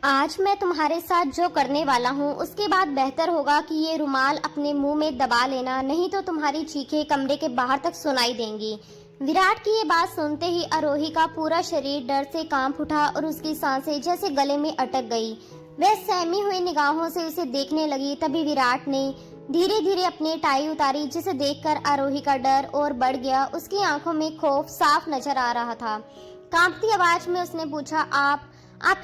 आज मैं तुम्हारे साथ जो करने वाला हूँ उसके बाद बेहतर होगा कि ये रुमाल अपने मुंह में दबा लेना, नहीं तो तुम्हारी चीखें कमरे के बाहर तक सुनाई देंगी। विराट की ये बात सुनते ही आरोही का पूरा शरीर डर से कांप उठा और उसकी सांसें जैसे गले में अटक गई। वह सहमी हुई निगाहों से उसे देखने लगी। तभी विराट ने धीरे धीरे अपनी टाई उतारी, जिसे देखकर आरोही का डर और बढ़ गया। उसकी आंखों में खौफ साफ नजर आ रहा था। कांपती आवाज में उसने पूछा, आप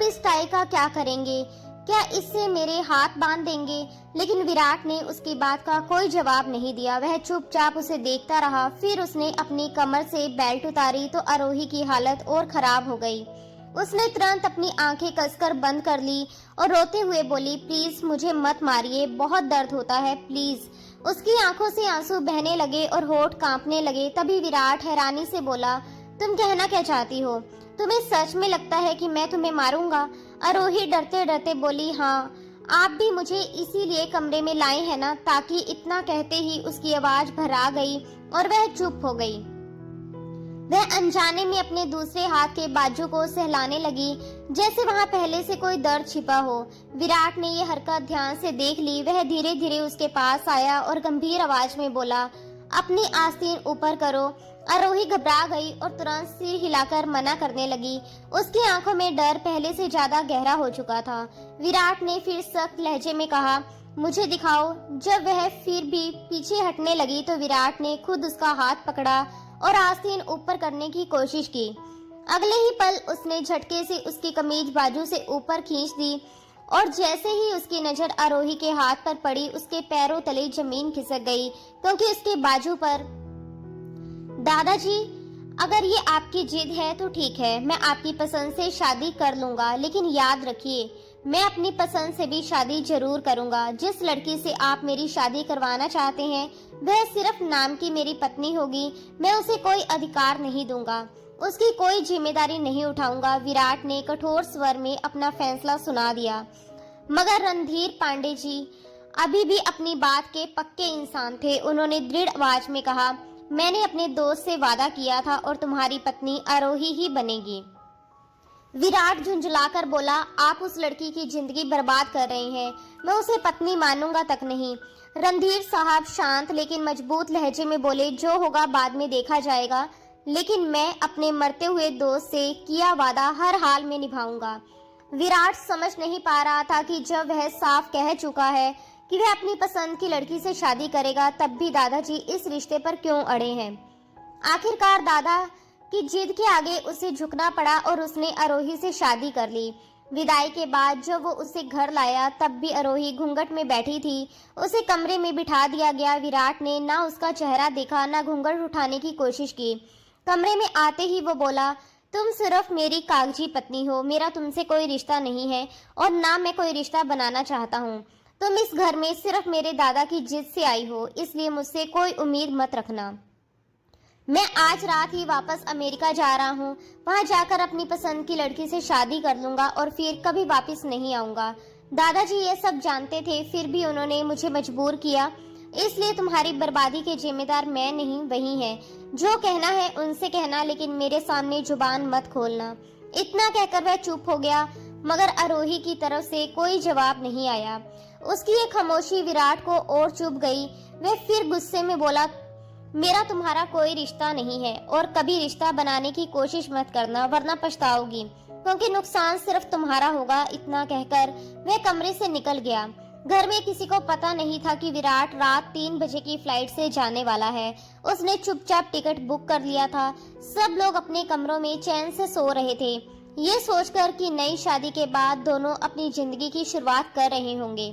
इस टाई का क्या करेंगे? क्या इससे मेरे हाथ बांध देंगे? लेकिन विराट ने उसकी बात का कोई जवाब नहीं दिया। वह चुपचाप उसे देखता रहा। फिर उसने अपनी कमर से बेल्ट उतारी तो आरोही की हालत और खराब हो गई। उसने तुरंत अपनी आंखें कसकर बंद कर ली और रोते हुए बोली, प्लीज मुझे मत मारिए, बहुत दर्द होता है, प्लीज। उसकी आंखों से आंसू बहने लगे और होठ कांपने लगे। तभी विराट हैरानी से बोला, तुम कहना क्या चाहती हो? तुम्हें सच में लगता है कि मैं तुम्हें मारूंगा? आरोही डरते डरते बोली, हाँ, आप भी मुझे इसीलिए कमरे में लाए हैं ना? ताकि इतना कहते ही उसकी आवाज भरा गई और वह चुप हो गई। वह अनजाने में अपने दूसरे हाथ के बाजू को सहलाने लगी, जैसे वहां पहले से कोई दर्द छिपा हो। विराट ने ये हरकत ध्यान से देख ली। वह धीरे धीरे उसके पास आया और गंभीर आवाज में बोला, अपनी आस्तीन ऊपर करो। आरोही घबरा गई और तुरंत सिर हिलाकर मना करने लगी। उसकी आंखों में डर पहले से ज्यादा गहरा हो चुका था। विराट ने फिर सख्त लहजे में कहा, मुझे दिखाओ। जब वह फिर भी पीछे हटने लगी तो विराट ने खुद उसका हाथ पकड़ा और आस्तीन ऊपर करने की कोशिश की। अगले ही पल उसने झटके से उसकी कमीज बाजू से ऊपर खींच दी और जैसे ही उसकी नजर आरोही के हाथ पर पड़ी, उसके पैरों तले जमीन खिसक गई, क्योंकि उसके बाजू पर, दादाजी, अगर ये आपकी जिद है तो ठीक है, मैं आपकी पसंद से शादी कर लूंगा, लेकिन याद रखिए, मैं अपनी पसंद से भी शादी जरूर करूंगा। जिस लड़की से आप मेरी शादी करवाना चाहते हैं वह सिर्फ नाम की मेरी पत्नी होगी। मैं उसे कोई अधिकार नहीं दूंगा, उसकी कोई जिम्मेदारी नहीं उठाऊंगा। विराट ने कठोर स्वर में अपना फैसला सुना दिया। मगर रणधीर पांडे जी अभी भी अपनी बात के पक्के इंसान थे। उन्होंने दृढ़ आवाज में कहा, मैंने अपने दोस्त से वादा किया था और तुम्हारी पत्नी आरोही ही बनेगी। विराट झुंझलाकर बोला, आप उस लड़की की जिंदगी बर्बाद कर रहे हैं, मैं उसे पत्नी मानूंगा तक नहीं। रणधीर साहब शांत लेकिन मजबूत लहजे में बोले, जो होगा बाद में देखा जाएगा, लेकिन मैं अपने मरते हुए दोस्त से किया वादा हर हाल में निभाऊंगा। विराट समझ नहीं पा रहा था कि जब वह साफ कह चुका है कि वह अपनी पसंद की लड़की से शादी करेगा, तब भी दादाजी इस रिश्ते पर क्यों अड़े हैं। आखिरकार दादा की जिद के आगे उसे झुकना पड़ा और उसने आरोही से शादी कर ली। विदाई के बाद जब वो उसे घर लाया तब भी आरोही घूंघट में बैठी थी। उसे कमरे में बिठा दिया गया। विराट ने ना उसका चेहरा देखा, ना घूंघट उठाने की कोशिश की। कमरे में आते ही वो बोला, तुम सिर्फ मेरी कागजी पत्नी हो, मेरा तुमसे कोई रिश्ता नहीं है और ना मैं कोई रिश्ता बनाना चाहता हूँ। तुम इस घर में सिर्फ मेरे दादा की जिद से आई हो, इसलिए मुझसे कोई उम्मीद मत रखना। मैं आज रात ही वापस अमेरिका जा रहा हूँ। वहाँ जाकर अपनी पसंद की लड़की से शादी कर लूंगा और फिर कभी वापस नहीं आऊंगा। दादाजी ये सब जानते थे, फिर भी उन्होंने मुझे मजबूर किया। इसलिए तुम्हारी बर्बादी के जिम्मेदार मैं नहीं, वही है। जो कहना है उनसे कहना, लेकिन मेरे सामने जुबान मत खोलना। इतना कहकर वह चुप हो गया, मगर आरोही की तरफ से कोई जवाब नहीं आया। उसकी ये खामोशी विराट को और चुभ गई। वह फिर गुस्से में बोला, मेरा तुम्हारा कोई रिश्ता नहीं है और कभी रिश्ता बनाने की कोशिश मत करना, वरना पछताओगी, क्योंकि नुकसान सिर्फ तुम्हारा होगा। इतना कहकर वह कमरे से निकल गया। घर में किसी को पता नहीं था कि विराट रात 3 बजे की फ्लाइट से जाने वाला है। उसने चुपचाप टिकट बुक कर लिया था। सब लोग अपने कमरों में चैन से सो रहे थे, ये सोचकर कि नई शादी के बाद दोनों अपनी जिंदगी की शुरुआत कर रहे होंगे।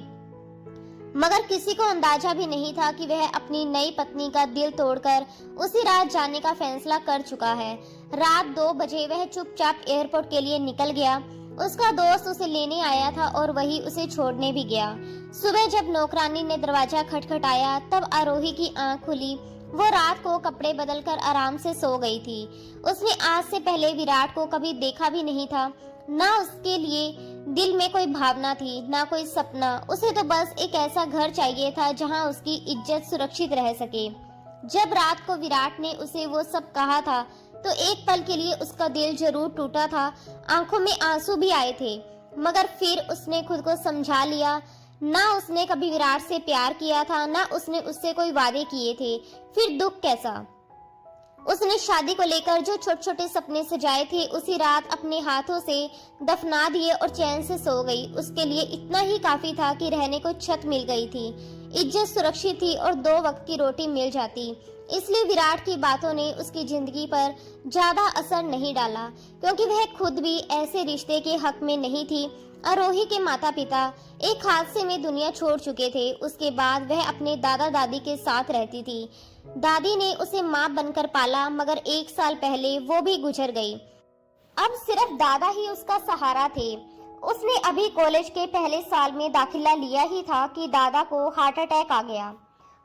मगर किसी को अंदाजा भी नहीं था कि वह अपनी नई पत्नी का दिल तोड़कर उसी रात जाने का फैसला कर चुका है। रात 2 बजे वह चुपचाप एयरपोर्ट के लिए निकल गया। उसका दोस्त उसे लेने आया था और वही उसे छोड़ने भी गया। सुबह जब नौकरानी ने दरवाजा खटखटाया तब आरोही की आंख खुली। वो रात को कपड़े बदलकर आराम से सो गई थी। उसने आज से पहले विराट को कभी देखा भी नहीं था। ना उसके लिए दिल में कोई भावना थी, ना कोई सपना। उसे तो बस एक ऐसा घर चाहिए था जहां उसकी इज्जत सुरक्षित रह सके। जब रात को विराट ने उसे वो सब कहा था तो एक पल के लिए उसका दिल जरूर टूटा था, आंखों में आंसू भी आए थे। मगर फिर उसने खुद को समझा लिया, ना उसने कभी विराट से प्यार किया था, ना उसने उससे कोई वादे किए थे। फिर दुख कैसा? उसने शादी को लेकर जो छोटे छोटे सपने सजाए थे उसी रात अपने हाथों से दफना दिए और चैन से सो गई। उसके लिए इतना ही काफी था कि रहने को छत मिल गई थी, इज्जत सुरक्षित थी और 2 वक्त की रोटी मिल जाती। इसलिए विराट की बातों ने उसकी जिंदगी पर ज्यादा असर नहीं डाला, क्योंकि वह खुद भी ऐसे रिश्ते के हक में नहीं थी। आरोही के माता पिता एक हादसे में दुनिया छोड़ चुके थे। उसके बाद वह अपने दादा दादी के साथ रहती थी। दादी ने उसे माँ बनकर पाला, मगर 1 साल पहले वो भी गुजर गई। अब सिर्फ दादा ही उसका सहारा थे। उसने अभी कॉलेज के पहले साल में दाखिला लिया ही था कि दादा को हार्ट अटैक आ गया।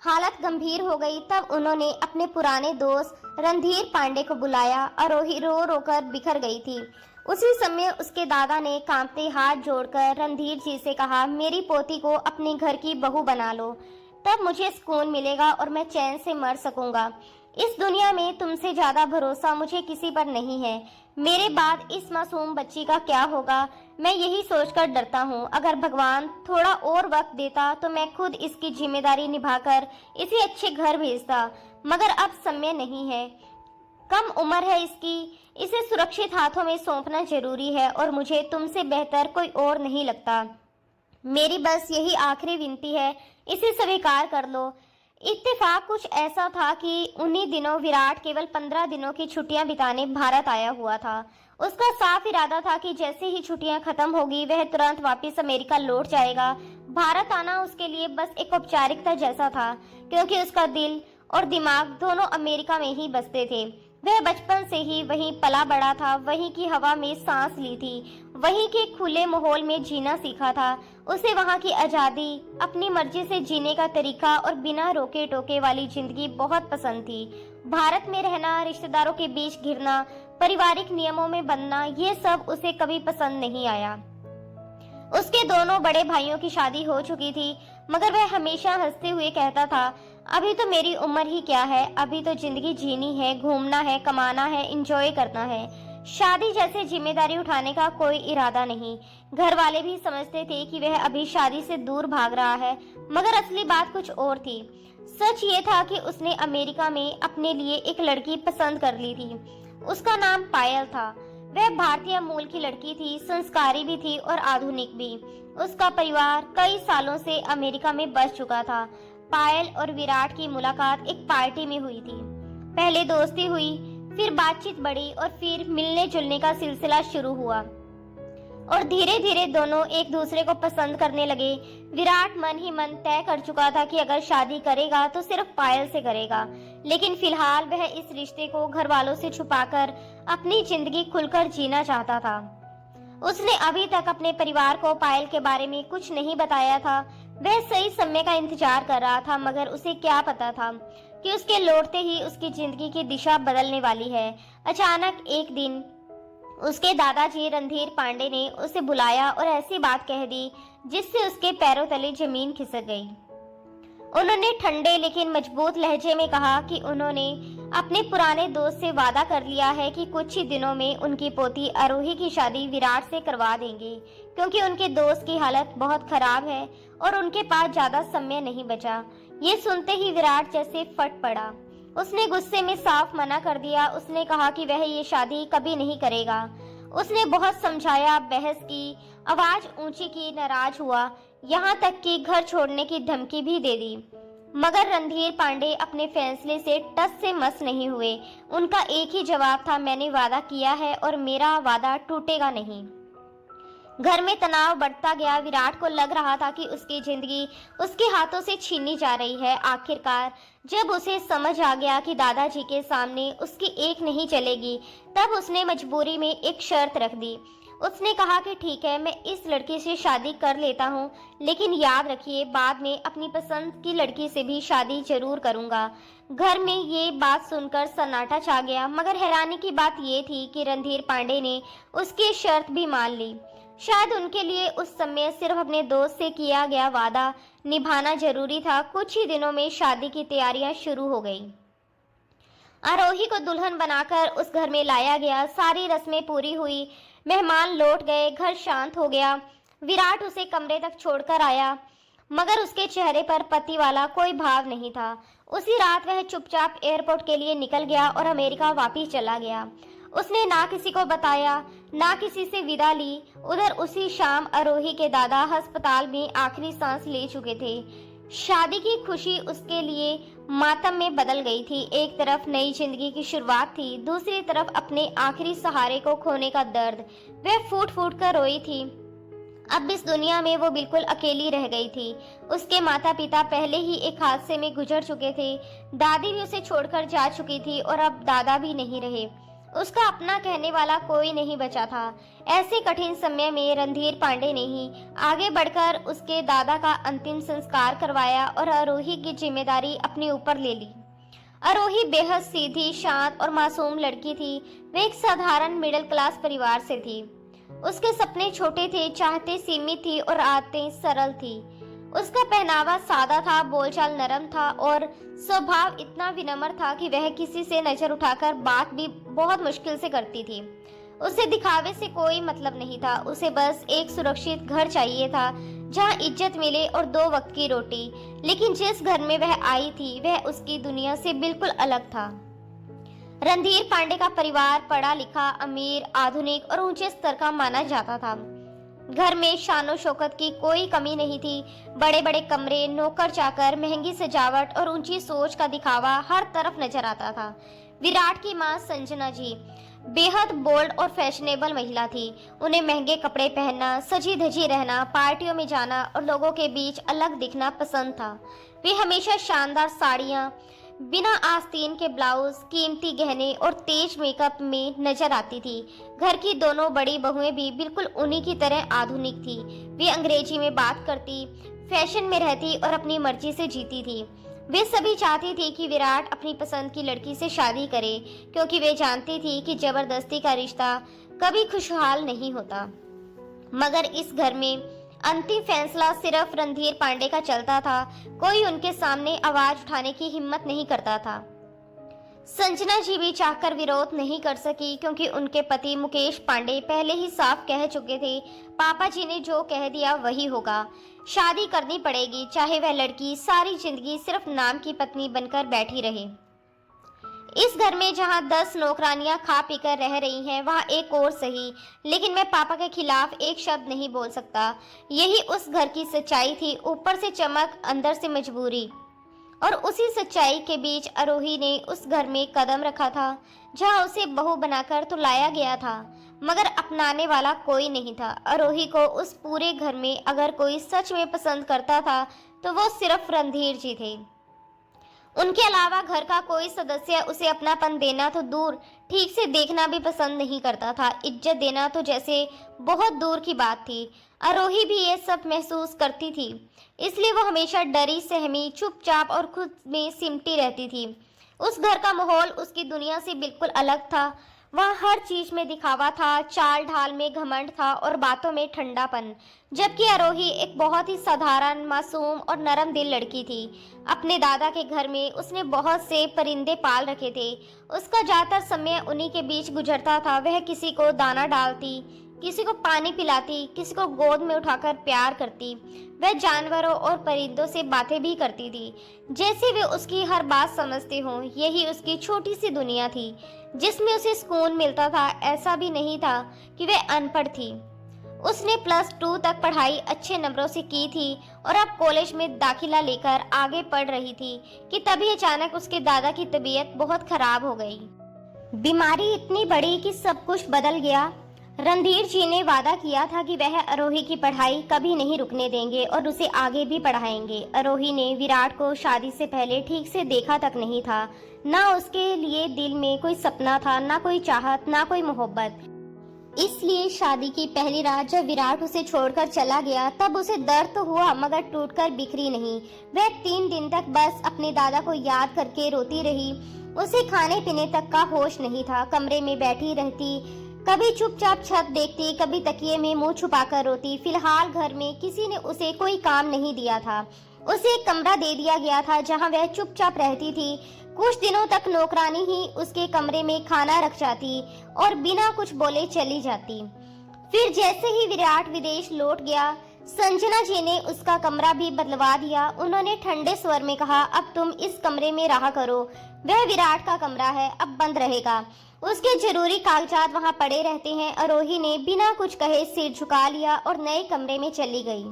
हालत गंभीर हो गई। तब उन्होंने अपने पुराने दोस्त रणधीर पांडे को बुलाया। आरोही रो रो कर बिखर गई थी। उसी समय उसके दादा ने कांपते हाथ जोड़कर रणधीर जी से कहा, मेरी पोती को अपने घर की बहू बना लो, तब मुझे सुकून मिलेगा और मैं चैन से मर सकूंगा। इस दुनिया में तुमसे ज्यादा भरोसा मुझे किसी पर नहीं है। मेरे बाद इस मासूम बच्ची का क्या होगा, मैं यही सोचकर डरता हूँ। अगर भगवान थोड़ा और वक्त देता तो मैं खुद इसकी जिम्मेदारी निभाकर इसे अच्छे घर भेजता, मगर अब समय नहीं है। कम उम्र है इसकी, इसे सुरक्षित हाथों में सौंपना जरूरी है और मुझे तुमसे बेहतर कोई और नहीं लगता। मेरी बस यही आखिरी विनती है, इसे स्वीकार कर लो। इत्तेफाक कुछ ऐसा था कि उन्हीं दिनों विराट केवल 15 दिनों की छुट्टियां बिताने भारत आया हुआ था। उसका साफ इरादा था कि जैसे ही छुट्टियां खत्म होगी वह तुरंत वापस अमेरिका लौट जाएगा। भारत आना उसके लिए बस एक औपचारिकता जैसा था, क्योंकि उसका दिल और दिमाग दोनों अमेरिका में ही बसते थे। वह बचपन से ही वहीं पला बड़ा था, वहीं की हवा में सांस ली थी, वहीं के खुले माहौल में जीना सीखा था। उसे वहाँ की आज़ादी, अपनी मर्जी से जीने का तरीका और बिना रोके टोके वाली जिंदगी बहुत पसंद थी। भारत में रहना, रिश्तेदारों के बीच घिरना, पारिवारिक नियमों में बंधना, ये सब उसे कभी पसंद नहीं आया। उसके दोनों बड़े भाइयों की शादी हो चुकी थी, मगर वह हमेशा हंसते हुए कहता था, अभी तो मेरी उम्र ही क्या है, अभी तो जिंदगी जीनी है, घूमना है, कमाना है, एंजॉय करना है। शादी जैसे जिम्मेदारी उठाने का कोई इरादा नहीं। घर वाले भी समझते थे कि वह अभी शादी से दूर भाग रहा है, मगर असली बात कुछ और थी। सच ये था कि उसने अमेरिका में अपने लिए एक लड़की पसंद कर ली थी। उसका नाम पायल था। वह भारतीय मूल की लड़की थी, संस्कारी भी थी और आधुनिक भी। उसका परिवार कई सालों से अमेरिका में बस चुका था। पायल और विराट की मुलाकात एक पार्टी में हुई थी। पहले दोस्ती हुई, फिर बातचीत बढ़ी और फिर मिलने जुलने का सिलसिला शुरू हुआ और धीरे धीरे दोनों एक दूसरे को पसंद करने लगे। विराट मन ही मन तय कर चुका था कि अगर शादी करेगा तो सिर्फ पायल से करेगा, लेकिन फिलहाल वह इस रिश्ते को घर वालों से छुपाकर अपनी जिंदगी खुलकर जीना चाहता था। उसने अभी तक अपने परिवार को पायल के बारे में कुछ नहीं बताया था। वह सही समय का इंतजार कर रहा था, मगर उसे क्या पता था कि उसके लौटते ही उसकी जिंदगी की दिशा बदलने वाली है। अचानक एक दिन उसके दादाजी रणधीर पांडे ने उसे बुलाया और ऐसी बात कह दी जिससे उसके पैरों तले जमीन खिसक गई। उन्होंने ठंडे लेकिन मजबूत लहजे में कहा कि उन्होंने अपने पुराने दोस्त से वादा कर लिया है कि कुछ ही दिनों में उनकी पोती आरोही की शादी विराट से करवा देंगे, क्योंकि उनके दोस्त की हालत बहुत खराब है और उनके पास ज्यादा समय नहीं बचा। ये सुनते ही विराट जैसे फट पड़ा। उसने गुस्से में साफ मना कर दिया। उसने कहा कि वह ये शादी कभी नहीं करेगा। उसने बहुत समझाया, बहस की, आवाज ऊंची की, नाराज हुआ, यहाँ तक कि घर छोड़ने की धमकी भी दे दी। मगर रणधीर पांडे अपने फैसले से टस से मस नहीं हुए। उनका एक ही जवाब था, मैंने वादा किया है और मेरा वादा टूटेगा नहीं। घर में तनाव बढ़ता गया। विराट को लग रहा था कि उसकी जिंदगी उसके हाथों से छीनी जा रही है। आखिरकार जब उसे समझ आ गया कि दादाजी के सामने उसकी एक नहीं चलेगी, तब उसने मजबूरी में एक शर्त रख दी। उसने कहा कि ठीक है, मैं इस लड़की से शादी कर लेता हूँ, लेकिन याद रखिए बाद में अपनी पसंद की लड़की से भी शादी जरूर करूँगा। घर में ये बात सुनकर सन्नाटा छा गया, मगर हैरानी की बात ये थी कि रणधीर पांडे ने उसकी शर्त भी मान ली। शायद उनके लिए उस समय सिर्फ अपने दोस्त से किया गया वादा निभाना जरूरी था। कुछ ही दिनों में शादी की तैयारियां शुरू हो गई। आरोही को दुल्हन बनाकर उस घर में लाया गया। सारी रस्में पूरी हुई। मेहमान लौट गए, घर शांत हो गया। विराट उसे कमरे तक छोड़कर आया, मगर उसके चेहरे पर पति वाला कोई भाव नहीं था। उसी रात वह चुपचाप एयरपोर्ट के लिए निकल गया और अमेरिका वापस चला गया। उसने ना किसी को बताया, ना किसी से विदा ली। उधर उसी शाम आरोही के दादा अस्पताल में आखिरी सांस ले चुके थे। शादी की खुशी उसके लिए मातम में बदल गई थी। एक तरफ नई जिंदगी की शुरुआत थी, दूसरी तरफ अपने आखिरी सहारे को खोने का दर्द। वह फूट फूट कर रोई थी। अब इस दुनिया में वो बिल्कुल अकेली रह गई थी। उसके माता पिता पहले ही एक हादसे में गुजर चुके थे। दादी भी उसे छोड़कर जा चुकी थी और अब दादा भी नहीं रहे। उसका अपना कहने वाला कोई नहीं बचा था। ऐसे कठिन समय में रणधीर पांडे ने ही आगे बढ़कर उसके दादा का अंतिम संस्कार करवाया और आरोही की जिम्मेदारी अपने ऊपर ले ली। आरोही बेहद सीधी, शांत और मासूम लड़की थी। वह एक साधारण मिडिल क्लास परिवार से थी। उसके सपने छोटे थे, चाहते सीमित थी और आदतें सरल थी। उसका पहनावा सादा था, बोलचाल नरम था और स्वभाव इतना विनम्र था कि वह किसी से नजर उठाकर बात भी बहुत मुश्किल से करती थी। उसे दिखावे से कोई मतलब नहीं था। उसे बस एक सुरक्षित घर चाहिए था जहां इज्जत मिले और 2 वक्त की रोटी। लेकिन जिस घर में वह आई थी वह उसकी दुनिया से बिल्कुल अलग था। रणधीर पांडे का परिवार पढ़ा लिखा, अमीर, आधुनिक और ऊंचे स्तर का माना जाता था। घर में शानो शौकत की कोई कमी नहीं थी। बड़े बड़े कमरे, नौकर चाकर, महंगी सजावट और ऊंची सोच का दिखावा हर तरफ नजर आता था। विराट की मां संजना जी बेहद बोल्ड और फैशनेबल महिला थी। उन्हें महंगे कपड़े पहनना, सजी धजी रहना, पार्टियों में जाना और लोगों के बीच अलग दिखना पसंद था। वे हमेशा शानदार साड़ियां, बिना आस्तीन के ब्लाउज, कीमती गहने और तेज मेकअप में नजर आती थी। घर की दोनों बड़ी बहुएं भी बिल्कुल उन्हीं की तरह आधुनिक थी। वे अंग्रेजी में बात करती, फैशन में रहती और अपनी मर्जी से जीती थी। वे सभी चाहती थी कि विराट अपनी पसंद की लड़की से शादी करे, क्योंकि वे जानती थी कि जबरदस्ती का रिश्ता कभी खुशहाल नहीं होता। मगर इस घर में अंतिम फैसला सिर्फ रणधीर पांडे का चलता था। कोई उनके सामने आवाज उठाने की हिम्मत नहीं करता था। संजना जी भी चाहकर विरोध नहीं कर सकी, क्योंकि उनके पति मुकेश पांडे पहले ही साफ कह चुके थे, पापा जी ने जो कह दिया वही होगा। शादी करनी पड़ेगी, चाहे वह लड़की सारी जिंदगी सिर्फ नाम की पत्नी बनकर बैठी रहे। इस घर में जहां 10 नौकरानियां खा पीकर रह रही हैं, वहां एक और सही, लेकिन मैं पापा के खिलाफ एक शब्द नहीं बोल सकता। यही उस घर की सच्चाई थी। ऊपर से चमक, अंदर से मजबूरी। और उसी सच्चाई के बीच आरोही ने उस घर में कदम रखा था जहां उसे बहू बनाकर तो लाया गया था, मगर अपनाने वाला कोई नहीं था। आरोही को उस पूरे घर में अगर कोई सच में पसंद करता था तो वो सिर्फ रणधीर जी थे। उनके अलावा घर का कोई सदस्य उसे अपनापन देना तो दूर, ठीक से देखना भी पसंद नहीं करता था। इज्जत देना तो जैसे बहुत दूर की बात थी। आरोही भी ये सब महसूस करती थी, इसलिए वो हमेशा डरी, सहमी, चुपचाप और खुद में सिमटी रहती थी। उस घर का माहौल उसकी दुनिया से बिल्कुल अलग था। वहाँ हर चीज में दिखावा था, चाल ढाल में घमंड था और बातों में ठंडापन। जबकि आरोही एक बहुत ही साधारण, मासूम और नरम दिल लड़की थी। अपने दादा के घर में उसने बहुत से परिंदे पाल रखे थे। उसका ज्यादातर समय उन्हीं के बीच गुजरता था। वह किसी को दाना डालती, किसी को पानी पिलाती, किसी को गोद में उठाकर प्यार करती। वह जानवरों और परिंदों से बातें भी करती थी, जैसे वे उसकी हर बात समझते हों। यही उसकी छोटी सी दुनिया थी जिसमें उसे सुकून मिलता था। ऐसा भी नहीं था कि वह अनपढ़ थी। उसने +2 तक पढ़ाई अच्छे नंबरों से की थी और अब कॉलेज में दाखिला लेकर आगे पढ़ रही थी कि तभी अचानक उसके दादा की तबीयत बहुत खराब हो गई। बीमारी इतनी बड़ी कि सब कुछ बदल गया। रणधीर जी ने वादा किया था कि वह आरोही की पढ़ाई कभी नहीं रुकने देंगे और उसे आगे भी पढ़ाएंगे। आरोही ने विराट को शादी से पहले ठीक से देखा तक नहीं था। ना उसके लिए दिल में कोई सपना था, ना कोई चाहत, ना कोई मोहब्बत। इसलिए शादी की पहली रात जब विराट उसे छोड़कर चला गया, तब उसे दर्द तो हुआ, मगर टूटकर बिखरी नहीं। वह 3 दिन तक बस अपने दादा को याद करके रोती रही। उसे खाने पीने तक का होश नहीं था। कमरे में बैठी रहती, कभी चुपचाप छत देखती, कभी तकिए में मुंह छुपाकर रोती। फिलहाल घर में किसी ने उसे कोई काम नहीं दिया था। उसे एक कमरा दे दिया गया था जहां वह चुपचाप रहती थी। कुछ दिनों तक नौकरानी ही उसके कमरे में खाना रख जाती और बिना कुछ बोले चली जाती। फिर जैसे ही विराट विदेश लौट गया, संजना जी ने उसका कमरा भी बदलवा दिया। उन्होंने ठंडे स्वर में कहा, अब तुम इस कमरे में रहा करो, वह विराट का कमरा है, अब बंद रहेगा। उसके जरूरी कागजात वहां पड़े रहते हैं। आरोही ने बिना कुछ कहे सिर झुका लिया और नए कमरे में चली गई।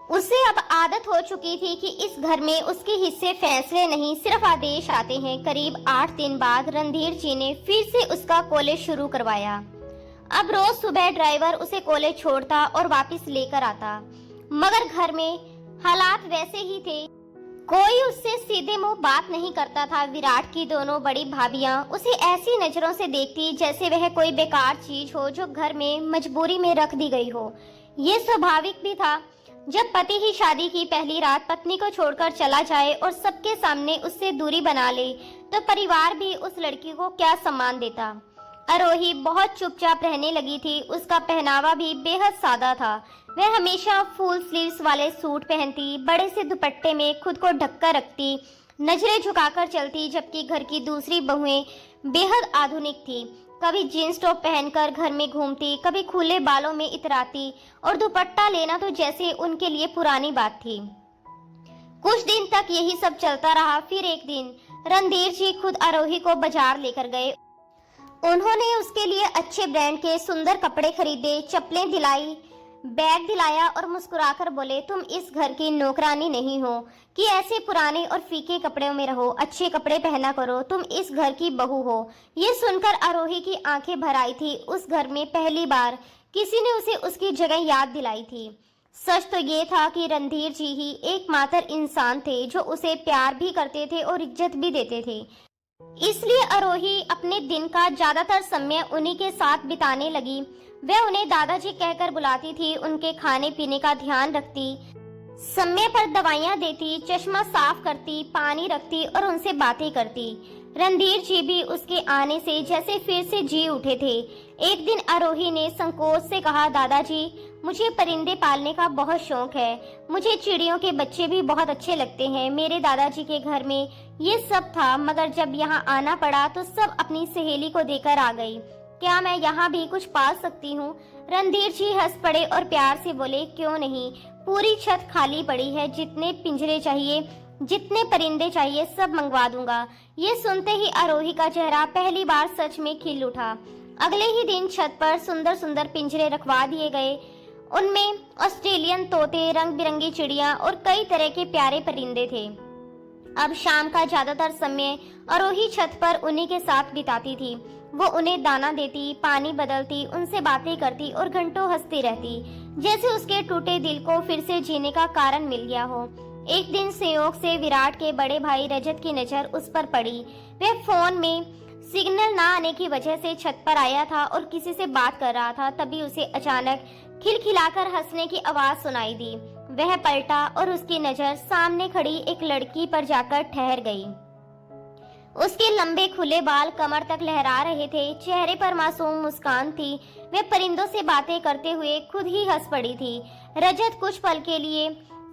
उसे अब आदत हो चुकी थी कि इस घर में उसके हिस्से फैसले नहीं, सिर्फ आदेश आते हैं। करीब 8 दिन बाद रणधीर जी ने फिर से उसका कॉलेज शुरू करवाया। अब रोज सुबह ड्राइवर उसे कॉलेज छोड़ता और वापस लेकर आता, मगर घर में हालात वैसे ही थे। कोई उससे सीधे मुंह बात नहीं करता था। विराट की दोनों बड़ी भाभियां उसे ऐसी नजरों से देखती जैसे वह कोई बेकार चीज हो जो घर में मजबूरी में रख दी गई हो। ये स्वाभाविक भी था। जब पति ही शादी की पहली रात पत्नी को छोड़कर चला जाए और सबके सामने उससे दूरी बना ले, तो परिवार भी उस लड़की को क्या सम्मान देता। आरोही बहुत चुपचाप रहने लगी थी। उसका पहनावा भी बेहद सादा था। वह हमेशा फुल स्लीव्स वाले सूट पहनती, बड़े से दुपट्टे में खुद को ढककर रखती, नजरें झुकाकर चलती, जबकि घर की दूसरी बहुएं बेहद आधुनिक थी। कभी जींस टॉप पहनकर घर में घूमती, कभी खुले बालों में इतराती, और दुपट्टा लेना तो जैसे उनके लिए पुरानी बात थी। कुछ दिन तक यही सब चलता रहा। फिर एक दिन रणधीर जी खुद आरोही को बाजार लेकर गए। उन्होंने उसके लिए अच्छे ब्रांड के सुंदर कपड़े खरीदे, चप्पलें दिलाई, बैग दिलाया और मुस्कुराकर बोले, तुम इस घर की नौकरानी नहीं हो कि ऐसे पुराने और फीके कपड़ों में रहो, अच्छे कपड़े पहना करो, तुम इस घर की बहू हो। ये सुनकर आरोही की आंखें भर आई थी। उस घर में पहली बार किसी ने उसे उसकी जगह याद दिलाई थी। सच तो ये था कि रणधीर जी ही एकमात्र इंसान थे जो उसे प्यार भी करते थे और इज्जत भी देते थे। इसलिए आरोही अपने दिन का ज्यादातर समय उन्हीं के साथ बिताने लगी। वह उन्हें दादाजी कहकर बुलाती थी, उनके खाने पीने का ध्यान रखती, समय पर दवाइयाँ देती, चश्मा साफ करती, पानी रखती और उनसे बातें करती। रणधीर जी भी उसके आने से जैसे फिर से जी उठे थे। एक दिन आरोही ने संकोच से कहा, दादाजी, मुझे परिंदे पालने का बहुत शौक है। मुझे चिड़ियों के बच्चे भी बहुत अच्छे लगते हैं। मेरे दादाजी के घर में ये सब था, मगर जब यहाँ आना पड़ा तो सब अपनी सहेली को देकर आ गई। क्या मैं यहाँ भी कुछ पाल सकती हूँ? रणधीर जी हंस पड़े और प्यार से बोले, क्यों नहीं, पूरी छत खाली पड़ी है, जितने पिंजरे चाहिए, जितने परिंदे चाहिए, सब मंगवा दूंगा। ये सुनते ही आरोही का चेहरा पहली बार सच में खिल उठा। अगले ही दिन छत पर सुंदर सुंदर पिंजरे रखवा दिए गए। उनमें ऑस्ट्रेलियन तोते, रंग बिरंगी चिड़िया और कई तरह के प्यारे परिंदे थे। अब शाम का ज्यादातर समय आरोही छत पर उन्हीं के साथ बिताती थी। वो उन्हें दाना देती, पानी बदलती, उनसे बातें करती और घंटों हंसती रहती, जैसे उसके टूटे दिल को फिर से जीने का कारण मिल गया हो। एक दिन संयोग से विराट के बड़े भाई रजत की नजर उस पर पड़ी। वह फोन में सिग्नल ना आने की वजह से छत पर आया था और किसी से बात कर रहा था। तभी उसे अचानक खिलखिलाकर हंसने की आवाज सुनाई दी। वह पलटा और उसकी नजर सामने खड़ी एक लड़की पर जाकर ठहर गई। उसके लंबे खुले बाल कमर तक लहरा रहे थे, चेहरे पर मासूम मुस्कान थी। वह परिंदों से बातें करते हुए खुद ही हंस पड़ी थी। रजत कुछ पल के लिए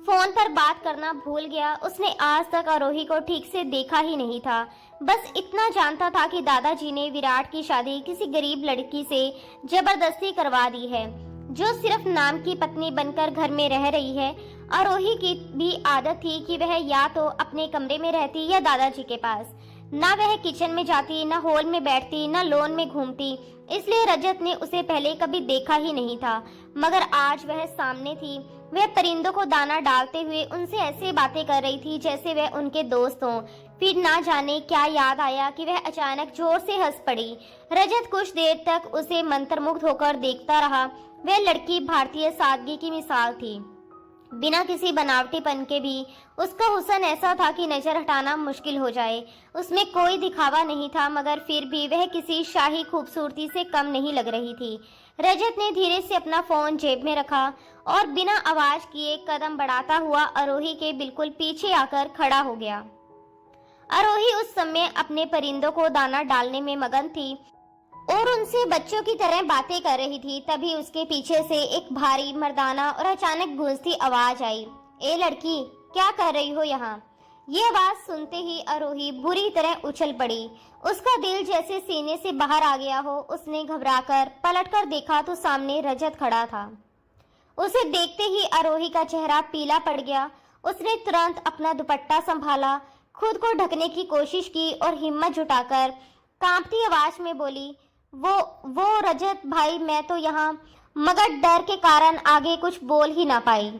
फोन पर बात करना भूल गया। उसने आज तक आरोही को ठीक से देखा ही नहीं था। बस इतना जानता था कि दादाजी ने विराट की शादी किसी गरीब लड़की से जबरदस्ती करवा दी है, जो सिर्फ नाम की पत्नी बनकर घर में रह रही है। आरोही की भी आदत थी कि वह या तो अपने कमरे में रहती या दादाजी के पास। ना वह किचन में जाती, ना हॉल में बैठती, ना लॉन में घूमती। इसलिए रजत ने उसे पहले कभी देखा ही नहीं था, मगर आज वह सामने थी। वह परिंदों को दाना डालते हुए उनसे ऐसे बातें कर रही थी जैसे वह उनके दोस्त हों। फिर ना जाने क्या याद आया कि वह अचानक जोर से हंस पड़ी। रजत कुछ देर तक उसे मंत्रमुग्ध होकर देखता रहा। वह लड़की भारतीय सादगी की मिसाल थी। बिना किसी बनावटीपन के भी उसका हुस्न ऐसा था कि नजर हटाना मुश्किल हो जाए। उसमें कोई दिखावा नहीं था, मगर फिर भी वह किसी शाही खूबसूरती से कम नहीं लग रही थी। रजत ने धीरे से अपना फोन जेब में रखा और बिना आवाज किए कदम बढ़ाता हुआ आरोही के बिल्कुल पीछे आकर खड़ा हो गया। आरोही उस समय अपने परिंदों को दाना डालने में मगन थी और उनसे बच्चों की तरह बातें कर रही थी। तभी उसके पीछे से एक भारी मर्दाना और अचानक गूंजती आवाज आई, ए लड़की, क्या कर रही हो यहाँ? ये आवाज सुनते ही आरोही बुरी तरह उछल पड़ी। उसका दिल जैसे सीने से बाहर आ गया हो। उसने घबराकर पलटकर देखा तो सामने रजत खड़ा था। उसे देखते ही आरोही का चेहरा पीला पड़ गया। उसने तुरंत अपना दुपट्टा संभाला, खुद को ढकने की कोशिश की और हिम्मत जुटाकर कांपती आवाज में बोली, वो रजत भाई, मैं तो यहाँ। मगर डर के कारण आगे कुछ बोल ही ना पाई।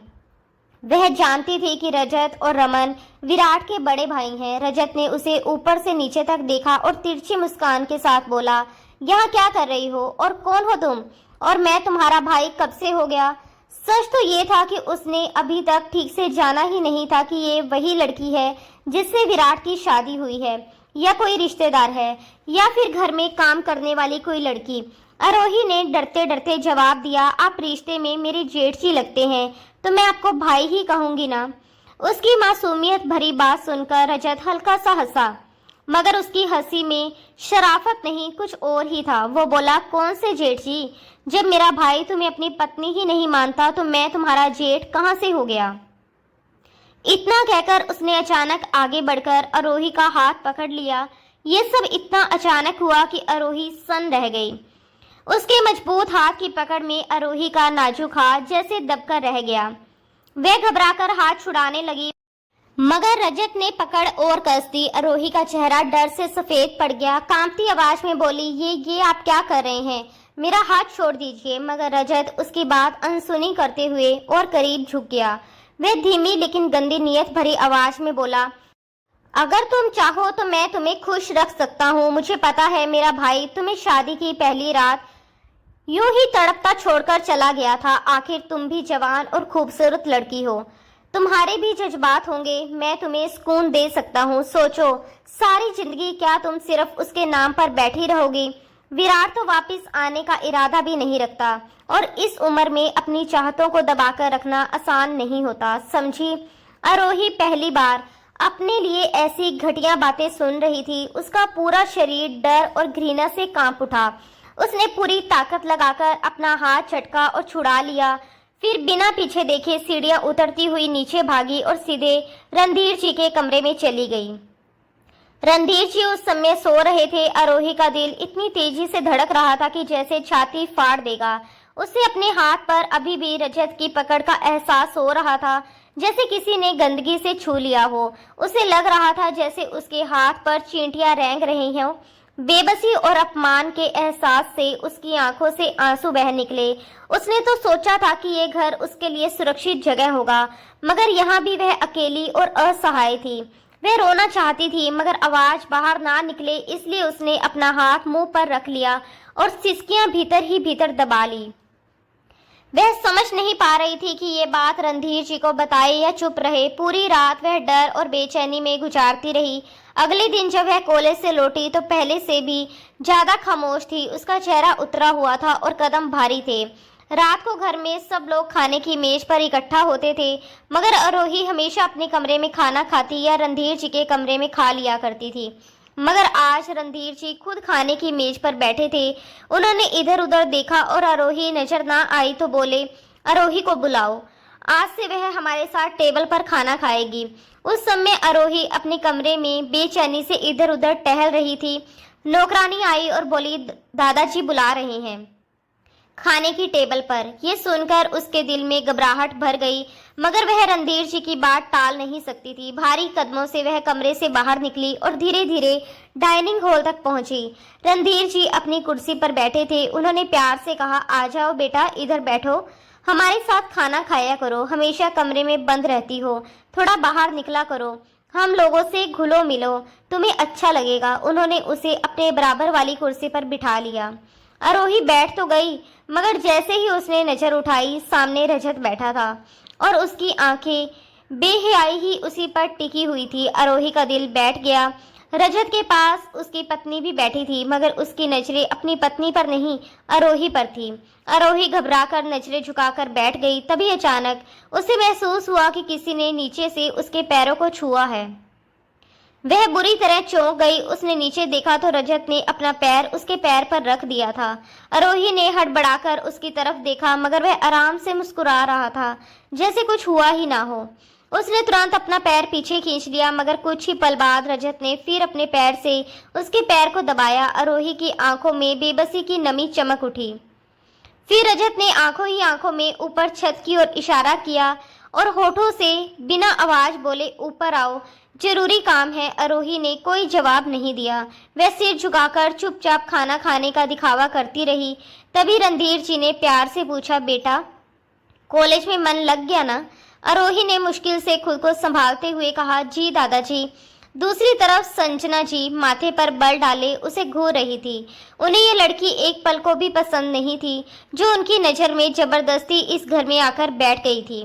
वह जानती थी कि रजत और रमन विराट के बड़े भाई हैं। रजत ने उसे ऊपर से नीचे तक देखा और तिरछी मुस्कान के साथ बोला, यहाँ क्या कर रही हो और कौन हो तुम? और मैं तुम्हारा भाई कब से हो गया? सच तो ये था कि उसने अभी तक ठीक से जाना ही नहीं था कि ये वही लड़की है जिससे विराट की शादी हुई है, या कोई रिश्तेदार है, या फिर घर में काम करने वाली कोई लड़की। आरोही ने डरते डरते जवाब दिया, आप रिश्ते में मेरे जेठ जी लगते हैं, तो मैं आपको भाई ही कहूंगी ना। उसकी मासूमियत भरी बात सुनकर रजत हल्का सा हंसा, मगर उसकी हंसी में शराफत नहीं, कुछ और ही था। वो बोला, कौन से जेठ जी? जब मेरा भाई तुम्हें अपनी पत्नी ही नहीं मानता तो मैं तुम्हारा जेठ कहाँ से हो गया? इतना कहकर उसने अचानक आगे बढ़कर आरोही का हाथ पकड़ लिया। ये सब इतना अचानक हुआ कि आरोही सन्न रह गई। उसके मजबूत हाथ की पकड़ में आरोही का नाजुक हाथ जैसे दबकर रह गया। वह घबराकर हाथ छुड़ाने लगी, मगर रजत ने पकड़ और कस दी। आरोही का चेहरा डर से सफेद पड़ गया। कांपती आवाज में बोली, ये आप क्या कर रहे हैं? मेरा हाथ छोड़ दीजिए। मगर रजत उसकी बात अनसुनी करते हुए और करीब झुक गया। वह धीमी लेकिन गंदी नीयत भरी आवाज में बोला, अगर तुम चाहो तो मैं तुम्हें खुश रख सकता हूँ। मुझे पता है मेरा भाई तुम्हें शादी की पहली रात यूं ही तड़पता छोड़कर चला गया था। आखिर तुम भी जवान और खूबसूरत लड़की हो, तुम्हारे भी जज्बात होंगे। मैं तुम्हें सुकून दे सकता हूँ। सोचो, सारी जिंदगी क्या तुम सिर्फ उसके नाम पर बैठी रहोगी? विराट तो वापस आने का इरादा भी नहीं रखता, और इस उम्र में अपनी चाहतों को दबाकर रखना आसान नहीं होता, समझी? आरोही पहली बार अपने लिए ऐसी घटिया बातें सुन रही थी। उसका पूरा शरीर डर और घृणा से कांप उठा। उसने पूरी ताकत लगाकर अपना हाथ झटका और छुड़ा लिया। फिर बिना पीछे देखे सीढ़ियां उतरती हुई नीचे भागी और सीधे रणधीर जी के कमरे में चली गई। रणधीर जी उस समय सो रहे थे। आरोही का दिल इतनी तेजी से धड़क रहा था कि जैसे छाती फाड़ देगा। उसे अपने हाथ पर अभी भी रजत की पकड़ का एहसास हो रहा था, जैसे किसी ने गंदगी से छू लिया हो। उसे लग रहा था जैसे उसके हाथ पर चींटियां रेंग रही हों। बेबसी और अपमान के एहसास से उसकी आंखों से आंसू बह निकले। उसने तो सोचा था कि ये घर उसके लिए सुरक्षित जगह होगा, मगर यहाँ भी वह अकेली और असहाय थी। वह रोना चाहती थी, मगर आवाज बाहर ना निकले, इसलिए उसने अपना हाथ मुंह पर रख लिया और सिसकियां भीतर ही भीतर दबा ली। वह समझ नहीं पा रही थी कि ये बात रणधीर जी को बताए या चुप रहे। पूरी रात वह डर और बेचैनी में गुजारती रही। अगले दिन जब वह कॉलेज से लौटी तो पहले से भी ज्यादा खामोश थी। उसका चेहरा उतरा हुआ था और कदम भारी थे। रात को घर में सब लोग खाने की मेज पर इकट्ठा होते थे, मगर आरोही हमेशा अपने कमरे में खाना खाती या रणधीर जी के कमरे में खा लिया करती थी। मगर आज रणधीर जी खुद खाने की मेज पर बैठे थे। उन्होंने इधर उधर देखा और आरोही नजर ना आई तो बोले, आरोही को बुलाओ, आज से वह हमारे साथ टेबल पर खाना खाएगी। उस समय आरोही अपने कमरे में बेचैनी से इधर उधर टहल रही थी। नौकरानी आई और बोली, दादाजी बुला रहे हैं खाने की टेबल पर। यह सुनकर उसके दिल में घबराहट भर गई, मगर वह रणधीर जी की बात टाल नहीं सकती थी। भारी कदमों से वह कमरे से बाहर निकली और धीरे धीरे डाइनिंग हॉल तक पहुंची। रणधीर जी अपनी कुर्सी पर बैठे थे। उन्होंने प्यार से कहा, आ जाओ बेटा, इधर बैठो, हमारे साथ खाना खाया करो। हमेशा कमरे में बंद रहती हो, थोड़ा बाहर निकला करो, हम लोगों से घुलो मिलो, तुम्हें अच्छा लगेगा। उन्होंने उसे अपने बराबर वाली कुर्सी पर बिठा लिया। आरोही बैठ तो गई, मगर जैसे ही उसने नजर उठाई, सामने रजत बैठा था और उसकी आंखें बेहयाई ही उसी पर टिकी हुई थी। आरोही का दिल बैठ गया। रजत के पास उसकी पत्नी भी बैठी थी, मगर उसकी नजरें अपनी पत्नी पर नहीं, आरोही पर थी। आरोही घबराकर नजरें झुकाकर बैठ गई। तभी अचानक उसे महसूस हुआ कि किसी ने नीचे से उसके पैरों को छुआ है। वह बुरी तरह चौंक गई। उसने नीचे देखा तो रजत ने अपना पैर उसके पैर पर रख दिया था। आरोही ने हड़बड़ाकर उसकी तरफ देखा, मगर वह आराम से मुस्कुरा रहा था, जैसे कुछ हुआ ही ना हो। उसने तुरंत अपना पैर पीछे खींच लिया, मगर कुछ ही पल बाद रजत ने फिर अपने पैर से उसके पैर को दबाया। आरोही की आंखों में बेबसी की नमी चमक उठी। फिर रजत ने आंखों ही आंखों में ऊपर छत की ओर इशारा किया और होठों से बिना आवाज बोले, ऊपर आओ, जरूरी काम है। आरोही ने कोई जवाब नहीं दिया। वह सिर झुकाकर चुपचाप खाना खाने का दिखावा करती रही। तभी रणधीर जी ने प्यार से पूछा, बेटा कॉलेज में मन लग गया ना? आरोही ने मुश्किल से खुद को संभालते हुए कहा, जी दादाजी। दूसरी तरफ संजना जी माथे पर बल डाले उसे घूर रही थी। उन्हें ये लड़की एक पल को भी पसंद नहीं थी, जो उनकी नज़र में जबरदस्ती इस घर में आकर बैठ गई थी।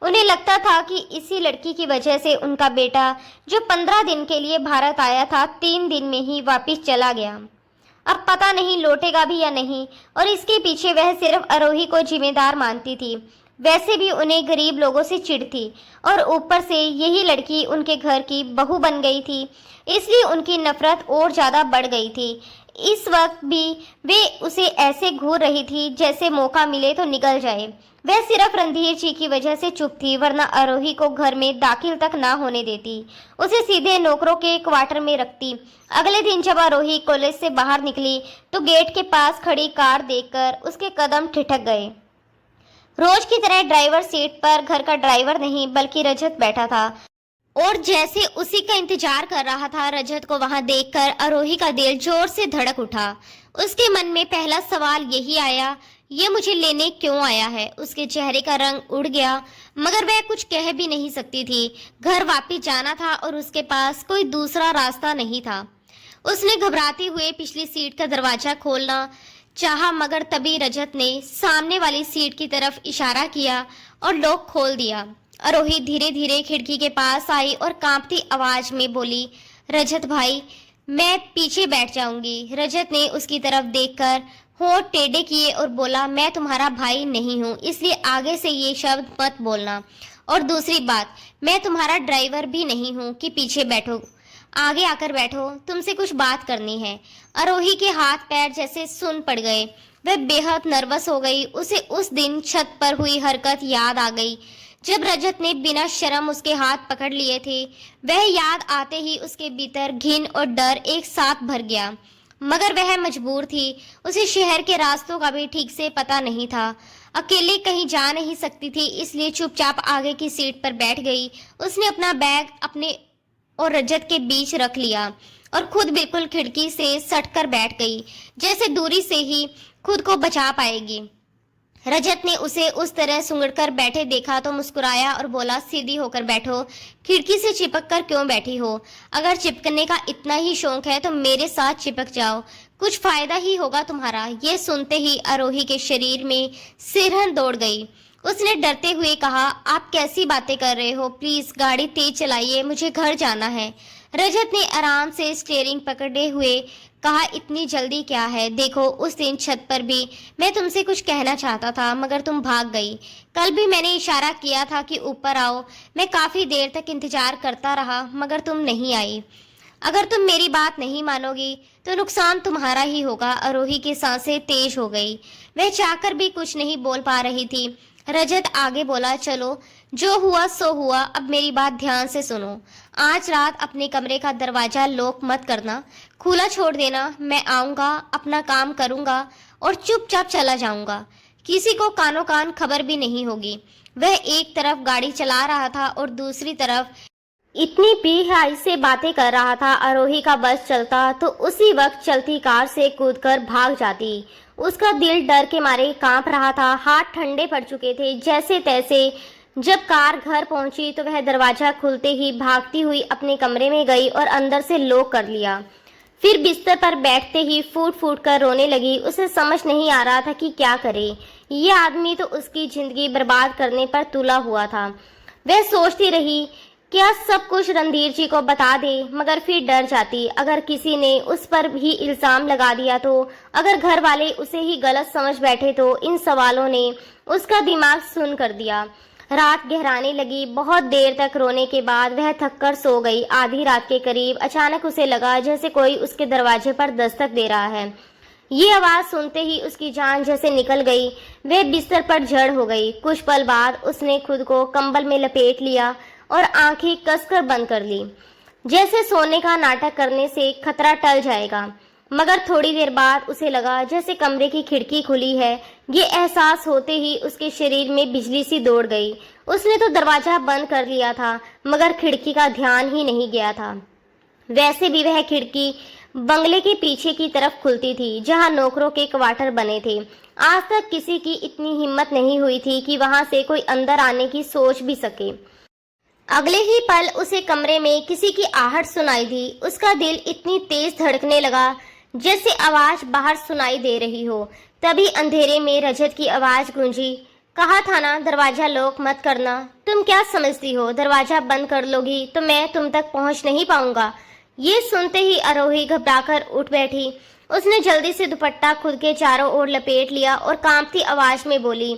उन्हें लगता था कि इसी लड़की की वजह से उनका बेटा, जो 15 दिन के लिए भारत आया था, 3 दिन में ही वापस चला गया। अब पता नहीं लौटेगा भी या नहीं, और इसके पीछे वह सिर्फ आरोही को जिम्मेदार मानती थी। वैसे भी उन्हें गरीब लोगों से चिढ़ थी, और ऊपर से यही लड़की उनके घर की बहू बन गई थी, इसलिए उनकी नफरत और ज़्यादा बढ़ गई थी। इस वक्त भी वे उसे ऐसे घूर रही थी जैसे मौका मिले तो निकल जाए। वह सिर्फ रणधीर जी की वजह से चुप थी, वरना आरोही को घर में दाखिल तक ना होने देती, उसे सीधे नौकरों के क्वार्टर में रखती। अगले दिन जब आरोही कॉलेज से बाहर निकली तो गेट के पास खड़ी कार देखकर उसके कदम ठिठक गए। रोज की तरह ड्राइवर सीट पर घर का ड्राइवर नहीं बल्कि रजत बैठा था, और जैसे उसी का इंतजार कर रहा था। रजत को वहां देखकर आरोही का दिल जोर से धड़क उठा। उसके मन में पहला सवाल यही आया, ये मुझे लेने क्यों आया है? उसके चेहरे का रंग उड़ गया, मगर वह कुछ कह भी नहीं सकती थी। घर वापस जाना था और उसके पास कोई दूसरा रास्ता नहीं था। उसने घबराते हुए पिछली सीट का दरवाजा खोलना चाहा, मगर तभी रजत ने सामने वाली सीट की तरफ इशारा किया और लॉक खोल दिया। आरोही धीरे धीरे खिड़की के पास आई और कांपती आवाज में बोली, रजत भाई, मैं पीछे बैठ जाऊंगी। रजत ने उसकी तरफ देखकर होंठ टेढ़े किए और बोला, मैं तुम्हारा भाई नहीं हूँ, इसलिए आगे से ये शब्द मत बोलना। और दूसरी बात, मैं तुम्हारा ड्राइवर भी नहीं हूँ कि पीछे बैठो, आगे आकर बैठो, तुमसे कुछ बात करनी है। आरोही के हाथ पैर जैसे सुन पड़ गए। वह बेहद नर्वस हो गई। उसे उस दिन छत पर हुई हरकत याद आ गई, जब रजत ने बिना शर्म उसके हाथ पकड़ लिए थे। वह याद आते ही उसके भीतर घिन और डर एक साथ भर गया, मगर वह मजबूर थी। उसे शहर के रास्तों का भी ठीक से पता नहीं था। अकेले कहीं जा नहीं सकती थी, इसलिए चुपचाप आगे की सीट पर बैठ गई। उसने अपना बैग अपने और रजत के बीच रख लिया और खुद बिल्कुल खिड़की से सटकर बैठ गई, जैसे दूरी से ही खुद को बचा पाएगी। रजत ने उसे उस तरह सुंगड़कर बैठे देखा तो मुस्कुराया और बोला, सीधी होकर बैठो, खिड़की से चिपक कर क्यों बैठी हो? अगर चिपकने का इतना ही शौक है तो मेरे साथ चिपक जाओ, कुछ फायदा ही होगा तुम्हारा। ये सुनते ही आरोही के शरीर में सिरहन दौड़ गई। उसने डरते हुए कहा, आप कैसी बातें कर रहे हो? प्लीज गाड़ी तेज चलाइए, मुझे घर जाना है। रजत ने आराम से स्टीयरिंग पकड़े हुए कहा, इतनी जल्दी क्या है? देखो, उस दिन छत पर भी मैं तुमसे कुछ कहना चाहता था, मगर तुम भाग गई। कल भी मैंने इशारा किया था कि ऊपर आओ। मैं काफी देर तक इंतजार करता रहा, मगर तुम नहीं आई। अगर तुम मेरी बात नहीं मानोगी तो नुकसान तुम्हारा ही होगा। आरोही की सांसें तेज हो गई। वह चाहकर भी कुछ नहीं बोल पा रही थी। रजत आगे बोला, चलो, जो हुआ सो हुआ, अब मेरी बात ध्यान से सुनो। आज रात अपने कमरे का दरवाजा लॉक मत करना, खुला छोड़ देना। मैं आऊँगा, अपना काम करूँगा और चुपचाप चला जाऊँगा। किसी को कानो कान खबर भी नहीं होगी। वह एक तरफ गाड़ी चला रहा था और दूसरी तरफ इतनी बेहयाई से बातें कर रहा था। आरोही का बस चलता तो उसी वक्त चलती कार से कूदकर भाग जाती। उसका दिल डर के मारे कांप रहा था, हाथ ठंडे पड़ चुके थे। जैसे तैसे जब कार घर पहुंची तो वह दरवाजा खुलते ही भागती हुई अपने कमरे में गई और अंदर से लॉक कर लिया। फिर बिस्तर पर बैठते ही फूट फूट कर रोने लगी। उसे समझ नहीं आ रहा था कि क्या करे। ये आदमी तो उसकी जिंदगी बर्बाद करने पर तुला हुआ था। वह सोचती रही, क्या सब कुछ रणधीर जी को बता दे, मगर फिर डर जाती। अगर किसी ने उस पर भी इल्जाम लगा दिया तो, अगर घर वाले उसे ही गलत समझ बैठे तो। इन सवालों ने उसका दिमाग सुन्न कर दिया। रात गहराने लगी। बहुत देर तक रोने के बाद वह थककर सो गई। आधी रात के करीब अचानक उसे लगा जैसे कोई उसके दरवाजे पर दस्तक दे रहा है। ये आवाज सुनते ही उसकी जान जैसे निकल गई। वह बिस्तर पर जड़ हो गई। कुछ पल बाद उसने खुद को कंबल में लपेट लिया और आंखें कसकर बंद कर ली, जैसे सोने का नाटक करने से खतरा टल जाएगा। मगर थोड़ी देर बाद उसे लगा जैसे कमरे की खिड़की खुली है। ये एहसास होते ही उसके शरीर में बिजली सी दौड़ गई। उसने तो दरवाजा बंद कर लिया था, मगर खिड़की का ध्यान ही नहीं गया था। वैसे भी वह खिड़की बंगले के पीछे की तरफ खुलती थी, जहां नौकरों के क्वार्टर बने थे। आज तक किसी की इतनी हिम्मत नहीं हुई थी कि वहां से कोई अंदर आने की सोच भी सके। अगले ही पल उसे कमरे में किसी की आहट सुनाई दी। उसका दिल इतनी तेज धड़कने लगा जैसे आवाज बाहर सुनाई दे रही हो। तभी अंधेरे में रजत की आवाज गूंजी, कहा था ना दरवाजा लॉक मत करना। तुम क्या समझती हो, दरवाजा बंद कर लोगी तो मैं तुम तक पहुंच नहीं पाऊंगा। ये सुनते ही आरोही घबराकर उठ बैठी। उसने जल्दी से दुपट्टा खुद के चारों ओर लपेट लिया और कांपती आवाज में बोली,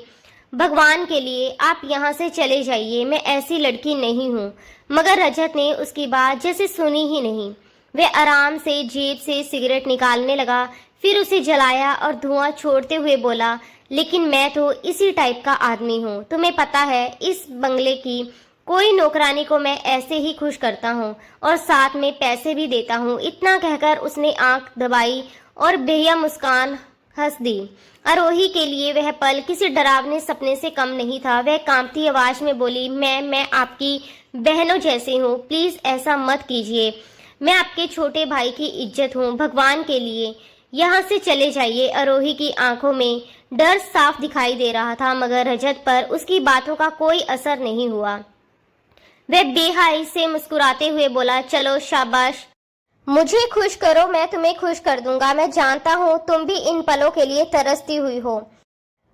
भगवान के लिए आप यहाँ से चले जाइए, मैं ऐसी लड़की नहीं हूँ। मगर रजत ने उसकी बात जैसे सुनी ही नहीं। वह आराम से जेब से सिगरेट निकालने लगा, फिर उसे जलाया और धुआं छोड़ते हुए बोला, लेकिन मैं तो इसी टाइप का आदमी हूँ। तुम्हें पता है, इस बंगले की कोई नौकरानी को मैं ऐसे ही खुश करता हूँ और साथ में पैसे भी देता हूँ। इतना कहकर उसने आंख दबाई और बेहिया मुस्कान हंस दी। आरोही के लिए वह पल किसी डरावने सपने से कम नहीं था। वह कांपती आवाज में बोली, मैं आपकी बहनों जैसी हूँ, प्लीज ऐसा मत कीजिए। मैं आपके छोटे भाई की इज्जत हूँ, भगवान के लिए यहाँ से चले जाइए। आरोही की आंखों में डर साफ दिखाई दे रहा था, मगर रजत पर उसकी बातों का कोई असर नहीं हुआ। वह बेहाई से मुस्कुराते हुए बोला, चलो शाबाश, मुझे खुश करो, मैं तुम्हें खुश कर दूंगा। मैं जानता हूँ तुम भी इन पलों के लिए तरसती हुई हो,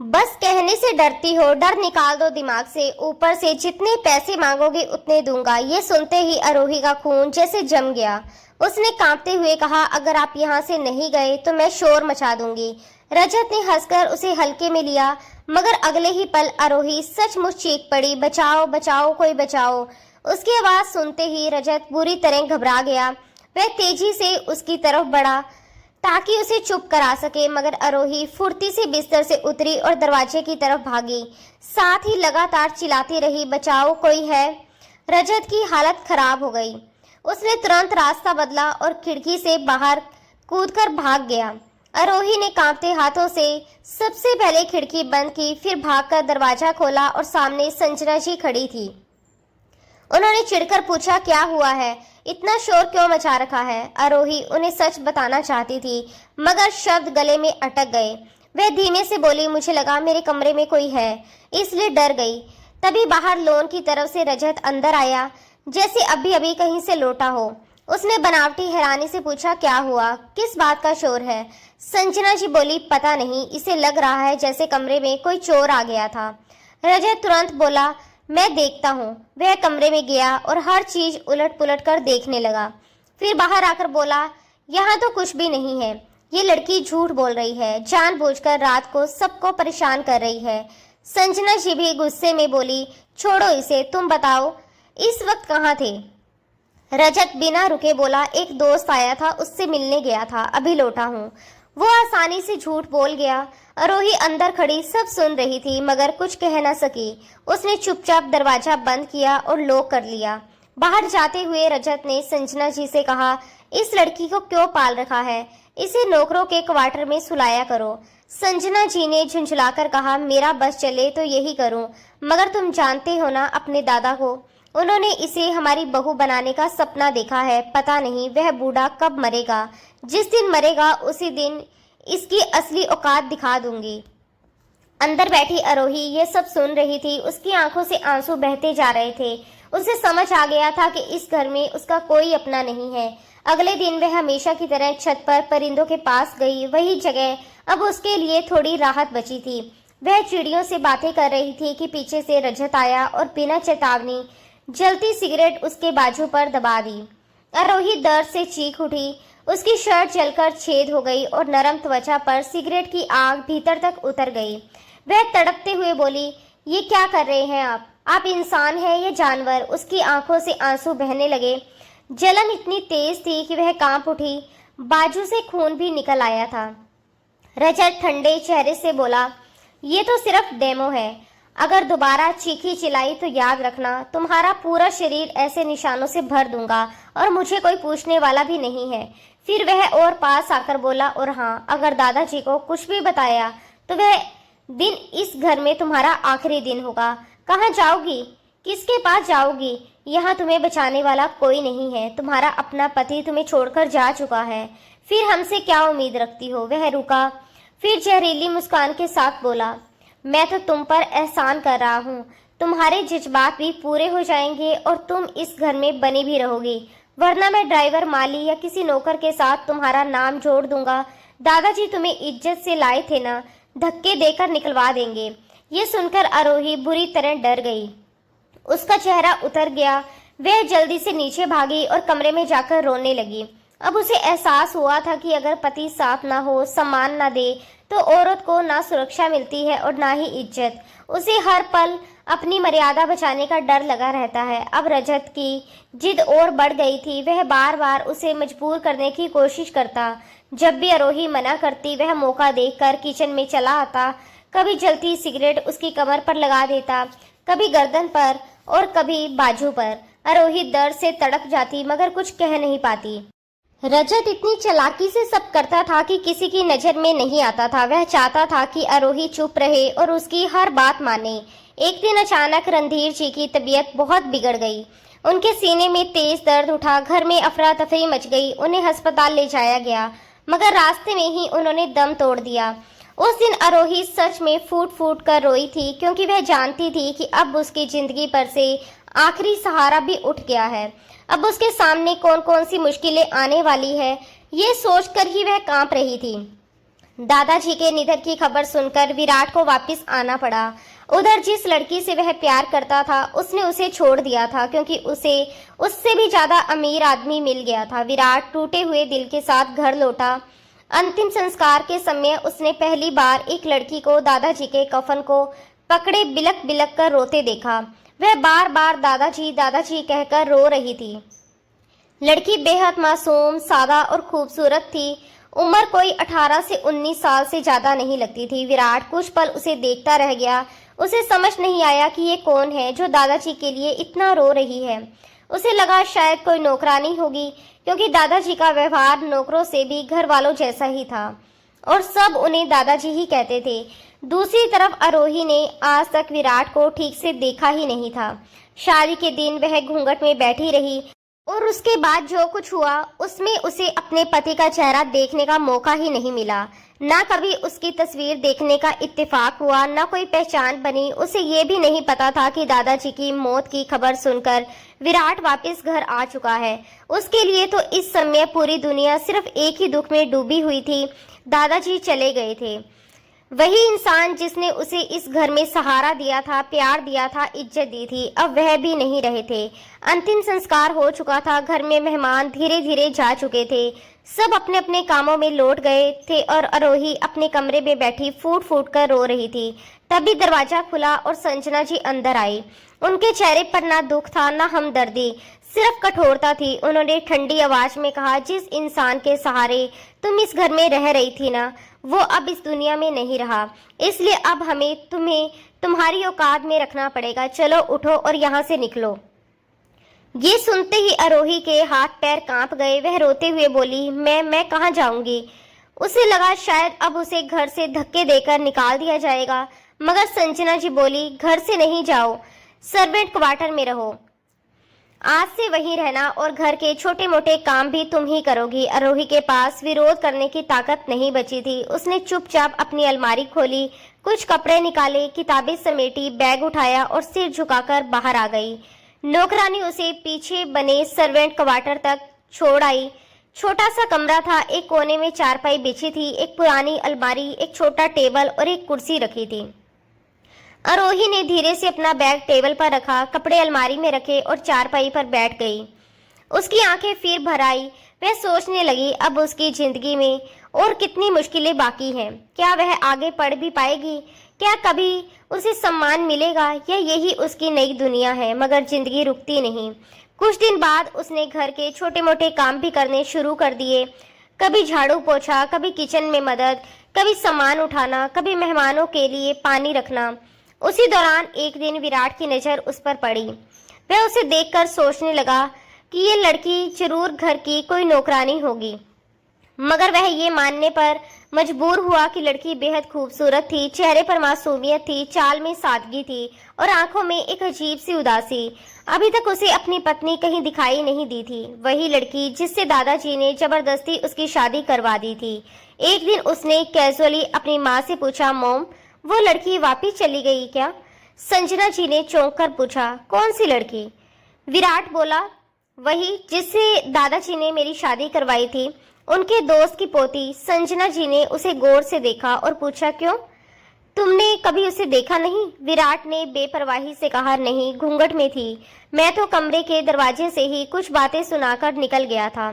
बस कहने से डरती हो। डर निकाल दो दिमाग से, ऊपर से जितने पैसे मांगोगे उतने दूंगा। ये सुनते ही आरोही का खून जैसे जम गया। उसने कांपते हुए कहा, अगर आप यहाँ से नहीं गए तो मैं शोर मचा दूंगी। रजत ने हंसकर उसे हल्के में लिया, मगर अगले ही पल आरोही सचमुच चीख पड़ी, बचाओ बचाओ, कोई बचाओ। उसकी आवाज सुनते ही रजत बुरी तरह घबरा गया। वह तेजी से उसकी तरफ बढ़ा ताकि उसे चुप करा सके, मगर आरोही फुर्ती से बिस्तर से उतरी और दरवाजे की तरफ भागी। साथ ही लगातार चिल्लाती रही, बचाओ, कोई है। रजत की हालत खराब हो गई। उसने तुरंत रास्ता बदला और खिड़की से बाहर कूदकर भाग गया। आरोही ने कांपते हाथों से सबसे पहले खिड़की बंद की, फिर भागकर दरवाजा खोला और सामने संजना जी खड़ी थी। उन्होंने चिढ़कर पूछा, क्या हुआ है, इतना शोर क्यों मचा रखा है। आरोही उन्हें सच बताना चाहती थी, मगर शब्द गले में अटक गए। वह धीमे से बोली, मुझे लगा मेरे कमरे में कोई है, इसलिए डर गई। तभी बाहर लॉन की तरफ से रजत अंदर आया, जैसे अभी अभी कहीं से लौटा हो। उसने बनावटी हैरानी से पूछा, क्या हुआ, किस बात का शोर है। संजना जी बोली, पता नहीं, इसे लग रहा है जैसे कमरे में कोई चोर आ गया था। रजत तुरंत बोला, मैं देखता हूँ। वह कमरे में गया और हर चीज उलट पुलट कर देखने लगा। फिर बाहर आकर बोला, यहाँ तो कुछ भी नहीं है, ये लड़की झूठ बोल रही है, जानबूझकर रात को सबको परेशान कर रही है। संजना जी भी गुस्से में बोली, छोड़ो इसे, तुम बताओ इस वक्त कहाँ थे। रजत बिना रुके बोला, एक दोस्त आया था, उससे मिलने गया था, अभी लौटा हूँ। वो आसानी से झूठ बोल गया। आरोही अंदर खड़ी सब सुन रही थी, मगर कुछ कह न सकी। उसने चुपचाप दरवाजा बंद किया और लॉक कर लिया। बाहर जाते हुए रजत ने संजना जी से कहा, इस लड़की को क्यों पाल रखा है, इसे नौकरों के क्वार्टर में सुलाया करो। संजना जी ने झुंझलाकर कहा, मेरा बस चले तो यही करूं, मगर तुम जानते हो ना अपने दादा को, उन्होंने इसे हमारी बहू बनाने का सपना देखा है। पता नहीं वह बूढ़ा कब मरेगा, जिस दिन मरेगा उसी दिन इसकी असली औकात दिखा दूंगी। अंदर बैठी आरोही ये सब सुन रही थी। उसकी आंखों से आंसू बहते जा रहे थे। उसे समझ आ गया था कि इस घर में उसका कोई अपना नहीं है। अगले दिन वह हमेशा की तरह छत पर परिंदों के पास गई। वही जगह अब उसके लिए थोड़ी राहत बची थी। वह चिड़ियों से बातें कर रही थी कि पीछे से रजत आया और बिना चेतावनी जलती सिगरेट उसके बाजू पर दबा दी। आरोही दर्द से चीख उठी। उसकी शर्ट जलकर छेद हो गई और नरम त्वचा पर सिगरेट की आग भीतर तक उतर गई। वह तड़पते हुए बोली, ये क्या कर रहे हैं आप इंसान हैं या जानवर। उसकी आंखों से आंसू बहने लगे। जलन इतनी तेज थी कि वह कांप उठी। बाजू से खून भी निकल आया था। रजत ठंडे चेहरे से बोला, ये तो सिर्फ डेमो है, अगर दोबारा चीखी चिल्लाई तो याद रखना, तुम्हारा पूरा शरीर ऐसे निशानों से भर दूंगा और मुझे कोई पूछने वाला भी नहीं है। फिर वह और पास आकर बोला, और हाँ, अगर दादाजी को कुछ भी बताया तो वह दिन इस घर में तुम्हारा आखिरी दिन होगा। कहाँ जाओगी? किसके पास जाओगी? यहाँ तुम्हें बचाने वाला कोई नहीं है। तुम्हारा अपना पति तुम्हें छोड़कर जा चुका है। फिर हमसे क्या उम्मीद रखती हो? वह रुका, फिर जहरीली मुस्कान के साथ बोला, मैं तो तुम पर एहसान कर रहा हूँ। तुम्हारे जज्बात भी पूरे हो जाएंगे और तुम इस घर में बनी भी रहोगी, वरना मैं ड्राइवर, माली या किसी नौकर के साथ तुम्हारा नाम जोड़ दूंगा। दादाजी तुम्हें इज्जत से लाए थे ना, धक्के देकर निकलवा देंगे। ये सुनकर आरोही बुरी तरह डर गई। उसका चेहरा उतर गया। वह जल्दी से नीचे भागी और कमरे में जाकर रोने लगी। अब उसे एहसास हुआ था कि अगर पति साथ ना हो, सम्मान ना दे, तो औरत को ना सुरक्षा मिलती है और ना ही इज्जत। उसे हर पल अपनी मर्यादा बचाने का डर लगा रहता है। अब रजत की जिद और बढ़ गई थी। वह बार बार उसे मजबूर करने की कोशिश करता। जब भी आरोही मना करती, वह मौका देखकर किचन में चला आता। कभी जलती सिगरेट उसकी कमर पर लगा देता, कभी गर्दन पर और कभी बाजू पर। आरोही दर्द से तड़प जाती, मगर कुछ कह नहीं पाती। रजत इतनी चालाकी से सब करता था कि किसी की नजर में नहीं आता था। वह चाहता था कि आरोही चुप रहे और उसकी हर बात माने। एक दिन अचानक रणधीर जी की तबीयत बहुत बिगड़ गई। उनके सीने में तेज दर्द उठा। घर में अफरा तफरी मच गई। उन्हें अस्पताल ले जाया गया, मगर रास्ते में ही उन्होंने दम तोड़ दिया। उस दिन आरोही सच में फूट फूट कर रोई थी, क्योंकि वह जानती थी कि अब उसकी जिंदगी पर से आखिरी सहारा भी उठ गया है। अब उसके सामने कौन कौन सी मुश्किलें आने वाली है, ये सोचकर ही वह कांप रही थी। दादाजी के निधन की खबर सुनकर विराट को वापस आना पड़ा। उधर जिस लड़की से वह प्यार करता था, उसने उसे छोड़ दिया था, क्योंकि उसे उससे भी ज्यादा अमीर आदमी मिल गया था। विराट टूटे हुए दिल के साथ घर लौटा। अंतिम संस्कार के समय उसने पहली बार एक लड़की को दादाजी के कफन को पकड़े बिलक बिलक कर रोते देखा। वह बार बार दादाजी दादाजी कहकर रो रही थी। लड़की बेहद मासूम, सादा और खूबसूरत थी। उम्र कोई 18 से 19 साल से ज्यादा नहीं लगती थी। विराट कुछ पल उसे देखता रह गया। उसे समझ नहीं आया कि ये कौन है जो दादाजी के लिए इतना रो रही है। उसे लगा शायद कोई नौकरानी होगी, क्योंकि दादाजी का व्यवहार नौकरों से भी घर वालों जैसा ही था और सब उन्हें दादाजी ही कहते थे। दूसरी तरफ आरोही ने आज तक विराट को ठीक से देखा ही नहीं था। शादी के दिन वह घूंघट में बैठी रही और उसके बाद जो कुछ हुआ उसमें उसे अपने पति का चेहरा देखने का मौका ही नहीं मिला। ना कभी उसकी तस्वीर देखने का इत्तेफाक हुआ, ना कोई पहचान बनी। उसे ये भी नहीं पता था कि दादाजी की मौत की खबर सुनकर विराट वापस घर आ चुका है। उसके लिए तो इस समय पूरी दुनिया सिर्फ एक ही दुख में डूबी हुई थी। दादाजी चले गए थे। वही इंसान जिसने उसे इस घर में सहारा दिया था, प्यार दिया था, इज्जत दी थी, अब वह भी नहीं रहे थे। अंतिम संस्कार हो चुका था। घर में मेहमान धीरे धीरे जा चुके थे। सब अपने अपने कामों में लौट गए थे और आरोही अपने कमरे में बैठी फूट फूट कर रो रही थी। तभी दरवाजा खुला और संजना जी अंदर आई। उनके चेहरे पर ना दुख था, ना हमदर्दी, सिर्फ कठोरता थी। उन्होंने ठंडी आवाज में कहा, जिस इंसान के सहारे तुम इस घर में रह रही थी ना, वो अब इस दुनिया में नहीं रहा। इसलिए अब हमें तुम्हें तुम्हारी औकात में रखना पड़ेगा। चलो उठो और यहाँ से निकलो। ये सुनते ही आरोही के हाथ पैर कांप गए। वह रोते हुए बोली, मैं कहाँ जाऊंगी? उसे लगा शायद अब उसे घर से धक्के देकर निकाल दिया जाएगा, मगर संजना जी बोली, घर से नहीं जाओ, सर्वेंट क्वार्टर में रहो। आज से वहीं रहना और घर के छोटे मोटे काम भी तुम ही करोगी। आरोही के पास विरोध करने की ताकत नहीं बची थी। उसने चुपचाप अपनी अलमारी खोली, कुछ कपड़े निकाले, किताबें समेटी, बैग उठाया और सिर झुकाकर बाहर आ गई। नौकरानी उसे पीछे बने सर्वेंट क्वार्टर तक छोड़ आई। छोटा सा कमरा था। एक कोने में चारपाई बिछी थी, एक पुरानी अलमारी, एक छोटा टेबल और एक कुर्सी रखी थी। आरोही ने धीरे से अपना बैग टेबल पर रखा, कपड़े अलमारी में रखे और चारपाई पर बैठ गई। उसकी आंखें फिर भर आई। वह सोचने लगी, अब उसकी जिंदगी में और कितनी मुश्किलें बाकी हैं। क्या वह आगे पढ़ भी पाएगी? क्या कभी उसे सम्मान मिलेगा? या यही उसकी नई दुनिया है? मगर जिंदगी रुकती नहीं। कुछ दिन बाद उसने घर के छोटे मोटे काम भी करने शुरू कर दिए। कभी झाड़ू पोछा, कभी किचन में मदद, कभी सामान उठाना, कभी मेहमानों के लिए पानी रखना। उसी दौरान एक दिन विराट की नजर उस पर पड़ी। वह उसे देखकर सोचने लगा कि ये लड़की जरूर घर की कोई नौकरानी होगी, मगर वह ये मानने पर मजबूर हुआ कि लड़की बेहद खूबसूरत थी। चेहरे पर मासूमियत थी, चाल में सादगी थी और आंखों में एक अजीब सी उदासी। अभी तक उसे अपनी पत्नी कहीं दिखाई नहीं दी थी, वही लड़की जिससे दादाजी ने जबरदस्ती उसकी शादी करवा दी थी। एक दिन उसने कैजुअली अपनी माँ से पूछा, मॉम, वो लड़की वापिस चली गई क्या? संजना जी ने चौंक कर पूछा, कौन सी लड़की? विराट बोला, वही जिससे दादाजी ने मेरी शादी करवाई थी। उनके दोस्त की पोती। संजना जी ने उसे गौर से देखा और पूछा, क्यों, तुमने कभी उसे देखा नहीं? विराट ने बेपरवाही से कहा, नहीं, घूंघट में थी। मैं तो कमरे के दरवाजे से ही कुछ बातें सुनाकर निकल गया था,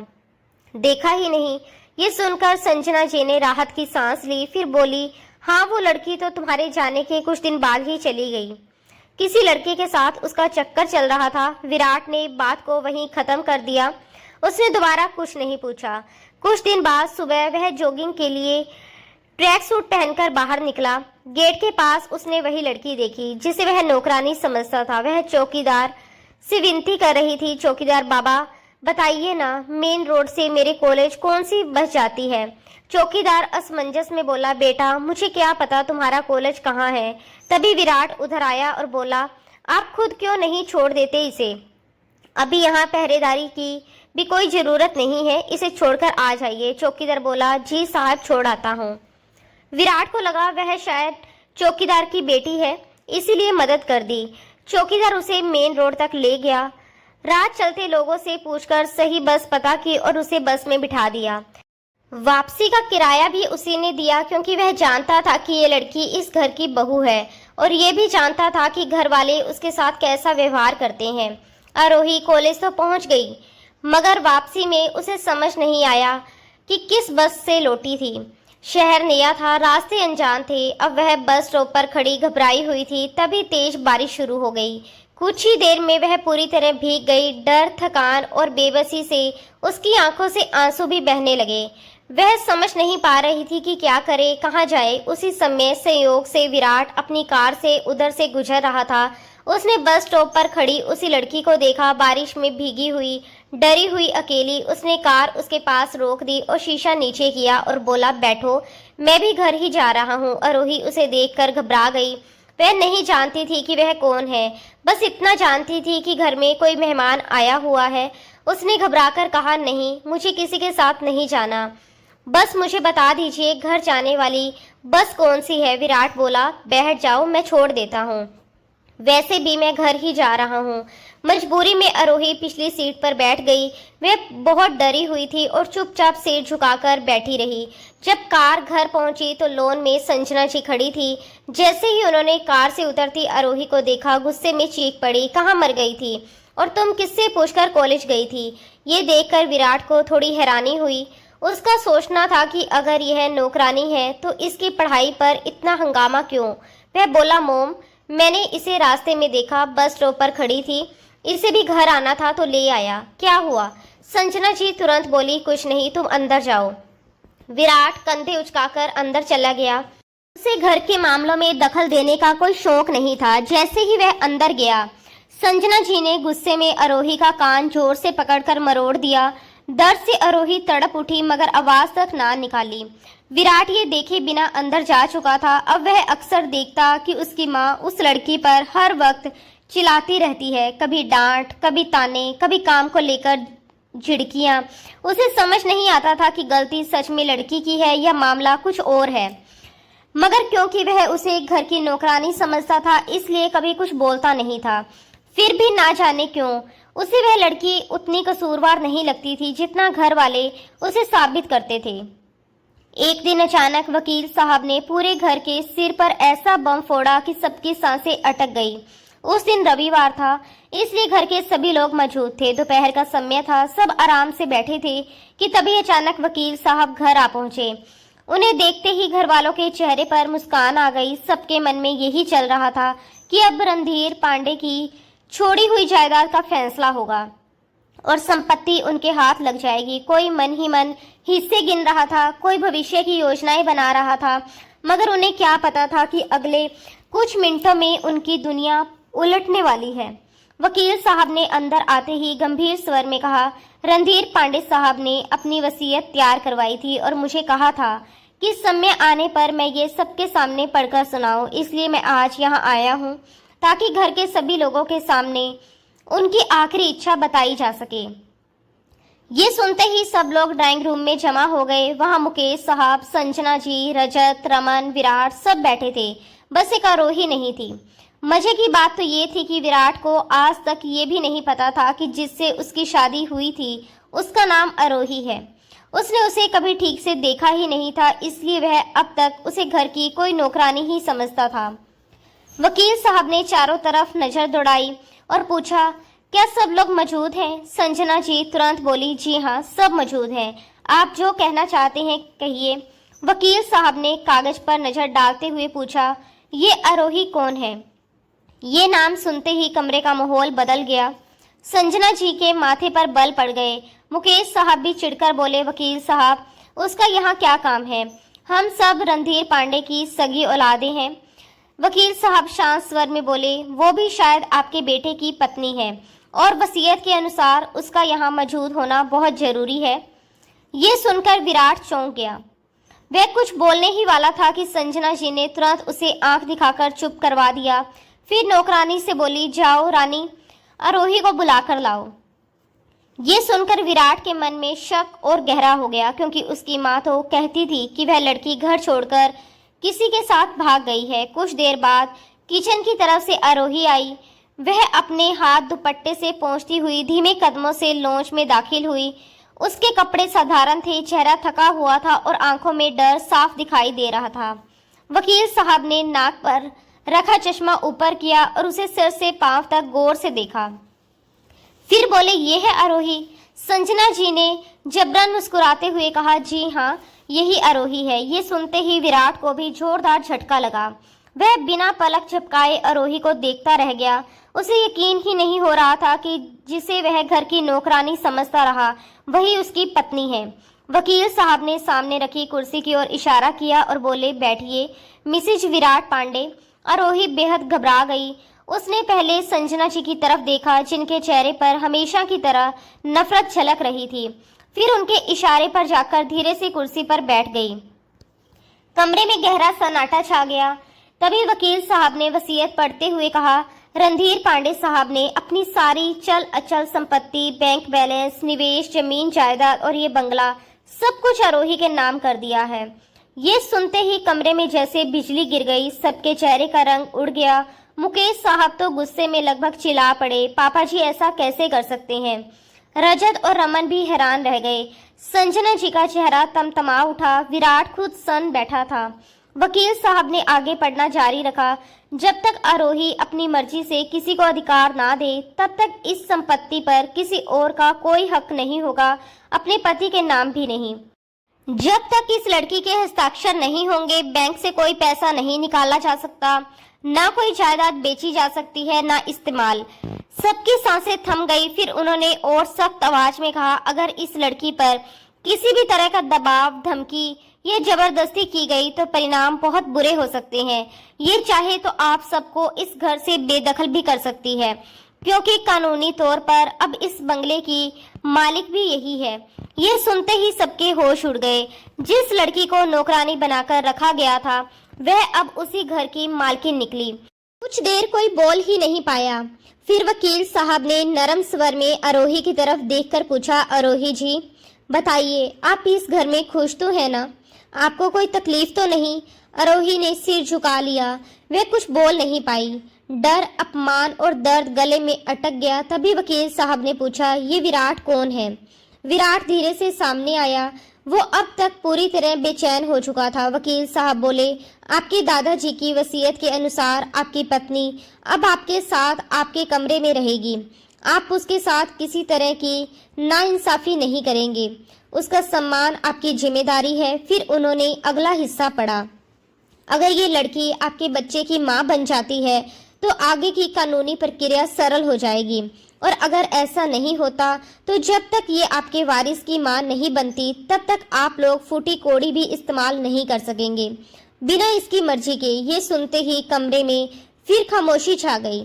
देखा ही नहीं। ये सुनकर संजना जी ने राहत की सांस ली, फिर बोली, हाँ, वो लड़की तो तुम्हारे जाने के कुछ दिन बाद ही चली गई। किसी लड़के के साथ उसका चक्कर चल रहा था। विराट ने बात को वहीं खत्म कर दिया। उसने दोबारा कुछ नहीं पूछा। कुछ दिन बाद सुबह वह जॉगिंग के लिए ट्रैक सूट पहनकर बाहर निकला। गेट के पास उसने वही लड़की देखी जिसे वह नौकरानी समझता था। वह चौकीदार से विनती कर रही थी, चौकीदार बाबा, बताइए ना, मेन रोड से मेरे कॉलेज कौन सी बस जाती है? चौकीदार असमंजस में बोला, बेटा, मुझे क्या पता तुम्हारा कॉलेज कहाँ है। तभी विराट उधर आया और बोला, आप खुद क्यों नहीं छोड़ देते इसे? अभी यहाँ पहरेदारी की भी कोई जरूरत नहीं है, इसे छोड़कर आ जाइए। चौकीदार बोला, जी साहब, छोड़ आता हूँ। विराट को लगा वह शायद चौकीदार की बेटी है, इसीलिए मदद कर दी। चौकीदार उसे मेन रोड तक ले गया। रात चलते लोगों से पूछकर सही बस पता की और उसे बस में बिठा दिया। वापसी का किराया भी उसी ने दिया, क्योंकि वह जानता था कि ये लड़की इस घर की बहू है और ये भी जानता था कि घर वाले उसके साथ कैसा व्यवहार करते हैं। आरोही कॉलेज तो पहुंच गई, मगर वापसी में उसे समझ नहीं आया कि किस बस से लौटी थी। शहर नया था, रास्ते अनजान थे। अब वह बस स्टॉप पर खड़ी घबराई हुई थी। तभी तेज बारिश शुरू हो गई। कुछ ही देर में वह पूरी तरह भीग गई। डर, थकान और बेबसी से उसकी आंखों से आंसू भी बहने लगे। वह समझ नहीं पा रही थी कि क्या करे, कहाँ जाए। उसी समय संयोग से विराट अपनी कार से उधर से गुजर रहा था। उसने बस स्टॉप पर खड़ी उसी लड़की को देखा, बारिश में भीगी हुई, डरी हुई, अकेली। उसने कार उसके पास रोक दी और शीशा नीचे किया और बोला, बैठो, मैं भी घर ही जा रहा हूँ। आरोही उसे देखकर घबरा गई। वह नहीं जानती थी कि वह कौन है, बस इतना जानती थी कि घर में कोई मेहमान आया हुआ है। उसने घबराकर कहा, नहीं, मुझे किसी के साथ नहीं जाना, बस मुझे बता दीजिए घर जाने वाली बस कौन सी है। विराट बोला, बैठ जाओ, मैं छोड़ देता हूँ, वैसे भी मैं घर ही जा रहा हूँ। मजबूरी में आरोही पिछली सीट पर बैठ गई। वह बहुत डरी हुई थी और चुपचाप सिर झुकाकर बैठी रही। जब कार घर पहुंची तो लॉन में संजना जी खड़ी थी। जैसे ही उन्होंने कार से उतरती आरोही को देखा, गुस्से में चीख पड़ी, कहाँ मर गई थी और तुम किससे पूछकर कॉलेज गई थी? ये देखकर विराट को थोड़ी हैरानी हुई। उसका सोचना था कि अगर यह नौकरानी है तो इसकी पढ़ाई पर इतना हंगामा क्यों? वह बोला, मोम, मैंने इसे रास्ते में देखा, बस स्टॉप पर खड़ी थी, इसे भी घर आना था तो ले आया। क्या हुआ? संजना जी तुरंत बोली, कुछ नहीं, तुम अंदर जाओ। विराट कंधे उचकाकर अंदर चला गया। उसे घर के मामलों में दखल देने का कोई शौक नहीं था। जैसे ही वह अंदर गया, संजना जी ने गुस्से में आरोही का कान जोर से पकड़कर मरोड़ दिया। दर्द से आरोही तड़प उठी, मगर आवाज तक ना निकाली। विराट ये देखे बिना अंदर जा चुका था। अब वह अक्सर देखता कि उसकी माँ उस लड़की पर हर वक्त चिल्लाती रहती है, कभी डांट, कभी ताने, कभी काम को लेकर झिड़कियां। उसे समझ नहीं आता था कि गलती सच में लड़की की है या मामला कुछ और है, मगर क्योंकि वह उसे घर की नौकरानी समझता था, इसलिए कभी कुछ बोलता नहीं था। फिर भी ना जाने क्यों उसे वह लड़की उतनी कसूरवार नहीं लगती थी जितना घर वाले उसे साबित करते थे। एक दिन अचानक वकील साहब ने पूरे घर के सिर पर ऐसा बम फोड़ा कि सबकी सांसें अटक गई। उस दिन रविवार था, इसलिए घर के सभी लोग मौजूद थे। दोपहर का समय था, सब आराम से बैठे थे कि तभी अचानक वकील साहब घर आ पहुंचे। उन्हें देखते ही घर वालों के चेहरे पर मुस्कान आ गई। सबके मन में यही चल रहा था कि अब रणधीर पांडे की छोड़ी हुई जायदाद का फैसला होगा और संपत्ति उनके हाथ लग जाएगी। कोई मन ही मन हिस्से गिन रहा था, कोई भविष्य की योजनाएं बना रहा था, मगर उन्हें क्या पता था कि अगले कुछ मिनटों में उनकी दुनिया उलटने वाली है। वकील साहब ने अंदर आते ही गंभीर स्वर में कहा, रणधीर पांडे साहब ने अपनी वसीयत तैयार करवाई थी और मुझे कहा था कि समय आने पर मैं ये सबके सामने पढ़कर सुनाऊं, इसलिए मैं आज यहाँ आया हूँ ताकि घर के सभी लोगों के सामने उनकी आखिरी इच्छा बताई जा सके। ये सुनते ही सब लोग ड्राइंग रूम में जमा हो गए। वहाँ मुकेश साहब, संजना जी, रजत, रमन, विराट सब बैठे थे, बस एक आरोही नहीं थी। मजे की बात तो ये थी कि विराट को आज तक ये भी नहीं पता था कि जिससे उसकी शादी हुई थी उसका नाम आरोही है। उसने उसे कभी ठीक से देखा ही नहीं था, इसलिए वह अब तक उसे घर की कोई नौकरानी ही समझता था। वकील साहब ने चारों तरफ नजर दौड़ाई और पूछा, क्या सब लोग मौजूद हैं? संजना जी तुरंत बोली, जी हाँ, सब मौजूद हैं। आप जो कहना चाहते हैं कहिए। वकील साहब ने कागज पर नजर डालते हुए पूछा, ये आरोही कौन है? ये नाम सुनते ही कमरे का माहौल बदल गया। संजना जी के माथे पर बल पड़ गए। मुकेश साहब भी चिढ़कर बोले, वकील साहब उसका यहाँ क्या काम है? हम सब रणधीर पांडे की सगी औलादे हैं। वकील साहब शांत स्वर में बोले, वो भी शायद आपके बेटे की पत्नी है और वसीयत के अनुसार उसका यहाँ मौजूद होना बहुत जरूरी है। ये सुनकर विराट चौंक गया। वह कुछ बोलने ही वाला था कि संजना जी ने तुरंत उसे आंख दिखाकर चुप करवा दिया। फिर नौकरानी से बोली, जाओ रानी, आरोही को बुलाकर लाओ। ये सुनकर विराट के मन में शक और गहरा हो गया, क्योंकि उसकी माँ तो कहती थी कि वह लड़की घर छोड़कर किसी के साथ भाग गई है। कुछ देर बाद किचन की तरफ से आरोही आई। वह अपने हाथ दुपट्टे से पोंछती हुई धीमे कदमों से लॉन्च में दाखिल हुई। उसके कपड़े साधारण थे, चेहरा थका हुआ था और आंखों में डर साफ दिखाई दे रहा था। वकील साहब ने नाक पर रखा चश्मा ऊपर किया और उसे सिर से पांव तक गौर से देखा। फिर बोले, ये है आरोही? संजना जी ने जबरन मुस्कुराते हुए कहा, जी हाँ, यही आरोही है। ये सुनते ही विराट को भी जोरदार झटका लगा। वह बिना पलक झपकाए आरोही को देखता रह गया। उसे यकीन ही नहीं हो रहा था कि जिसे वह घर की नौकरानी समझता रहा वही उसकी पत्नी है। वकील साहब ने सामने रखी कुर्सी की ओर इशारा किया और बोले, बैठिए मिसेज विराट पांडे। आरोही बेहद घबरा गई। उसने पहले संजना जी की तरफ देखा, जिनके चेहरे पर हमेशा की तरह नफरत झलक रही थी। फिर उनके इशारे पर जाकर धीरे से कुर्सी पर बैठ गई। कमरे में गहरा सन्नाटा छा गया। तभी वकील साहब ने वसीयत पढ़ते हुए कहा, रणधीर पांडे साहब ने अपनी सारी चल अचल संपत्ति, बैंक बैलेंस, निवेश, जमीन जायदाद और ये बंगला सब कुछ आरोही के नाम कर दिया है। ये सुनते ही कमरे में जैसे बिजली गिर गई। सबके चेहरे का रंग उड़ गया। मुकेश साहब तो गुस्से में लगभग चिल्ला पड़े, पापा जी ऐसा कैसे कर सकते हैं? रजत और रमन भी हैरान रह गए। संजना जी का चेहरा तमतमा उठा। विराट खुद सन बैठा था। वकील साहब ने आगे पढ़ना जारी रखा, जब तक आरोही अपनी मर्जी से किसी को अधिकार ना दे तब तक इस संपत्ति पर किसी और का कोई हक नहीं होगा, अपने पति के नाम भी नहीं। जब तक इस लड़की के हस्ताक्षर नहीं होंगे बैंक से कोई पैसा नहीं निकाला जा सकता, ना कोई जायदाद बेची जा सकती है, ना इस्तेमाल। सबकी सांसें थम गई। फिर उन्होंने और सख्त आवाज में कहा, अगर इस लड़की पर किसी भी तरह का दबाव, धमकी या जबरदस्ती की गई तो परिणाम बहुत बुरे हो सकते हैं। ये चाहे तो आप सबको इस घर से बेदखल भी कर सकती है, क्योंकि कानूनी तौर पर अब इस बंगले की मालिक भी यही है। ये सुनते ही सबके होश उड़ गए। जिस लड़की को नौकरानी बनाकर रखा गया था वह अब उसी घर की मालकिन निकली। कुछ देर कोई बोल ही नहीं पाया। फिर वकील साहब ने नरम स्वर में आरोही की तरफ देखकर पूछा, आरोही जी बताइए, आप इस घर में खुश तो है ना? आपको कोई तकलीफ तो नहीं? आरोही ने सिर झुका लिया। वह कुछ बोल नहीं पाई। डर, अपमान और दर्द गले में अटक गया। तभी वकील साहब ने पूछा, ये विराट कौन है? विराट धीरे से सामने आया। वो अब तक पूरी तरह बेचैन हो चुका था। वकील साहब बोले, आपके दादाजी की वसीयत के अनुसार आपकी पत्नी अब आपके साथ आपके कमरे में रहेगी। आप उसके साथ किसी तरह की नाइंसाफी नहीं करेंगे। उसका सम्मान आपकी जिम्मेदारी है। फिर उन्होंने अगला हिस्सा पढ़ा। अगर ये लड़की आपके बच्चे की मां बन जाती है तो आगे की कानूनी प्रक्रिया सरल हो जाएगी, और अगर ऐसा नहीं होता तो जब तक ये आपके वारिस की मां नहीं बनती तब तक आप लोग फूटी कोड़ी भी इस्तेमाल नहीं कर सकेंगे। बिना इसकी मर्जी के। ये सुनते ही कमरे में फिर खामोशी छा गई।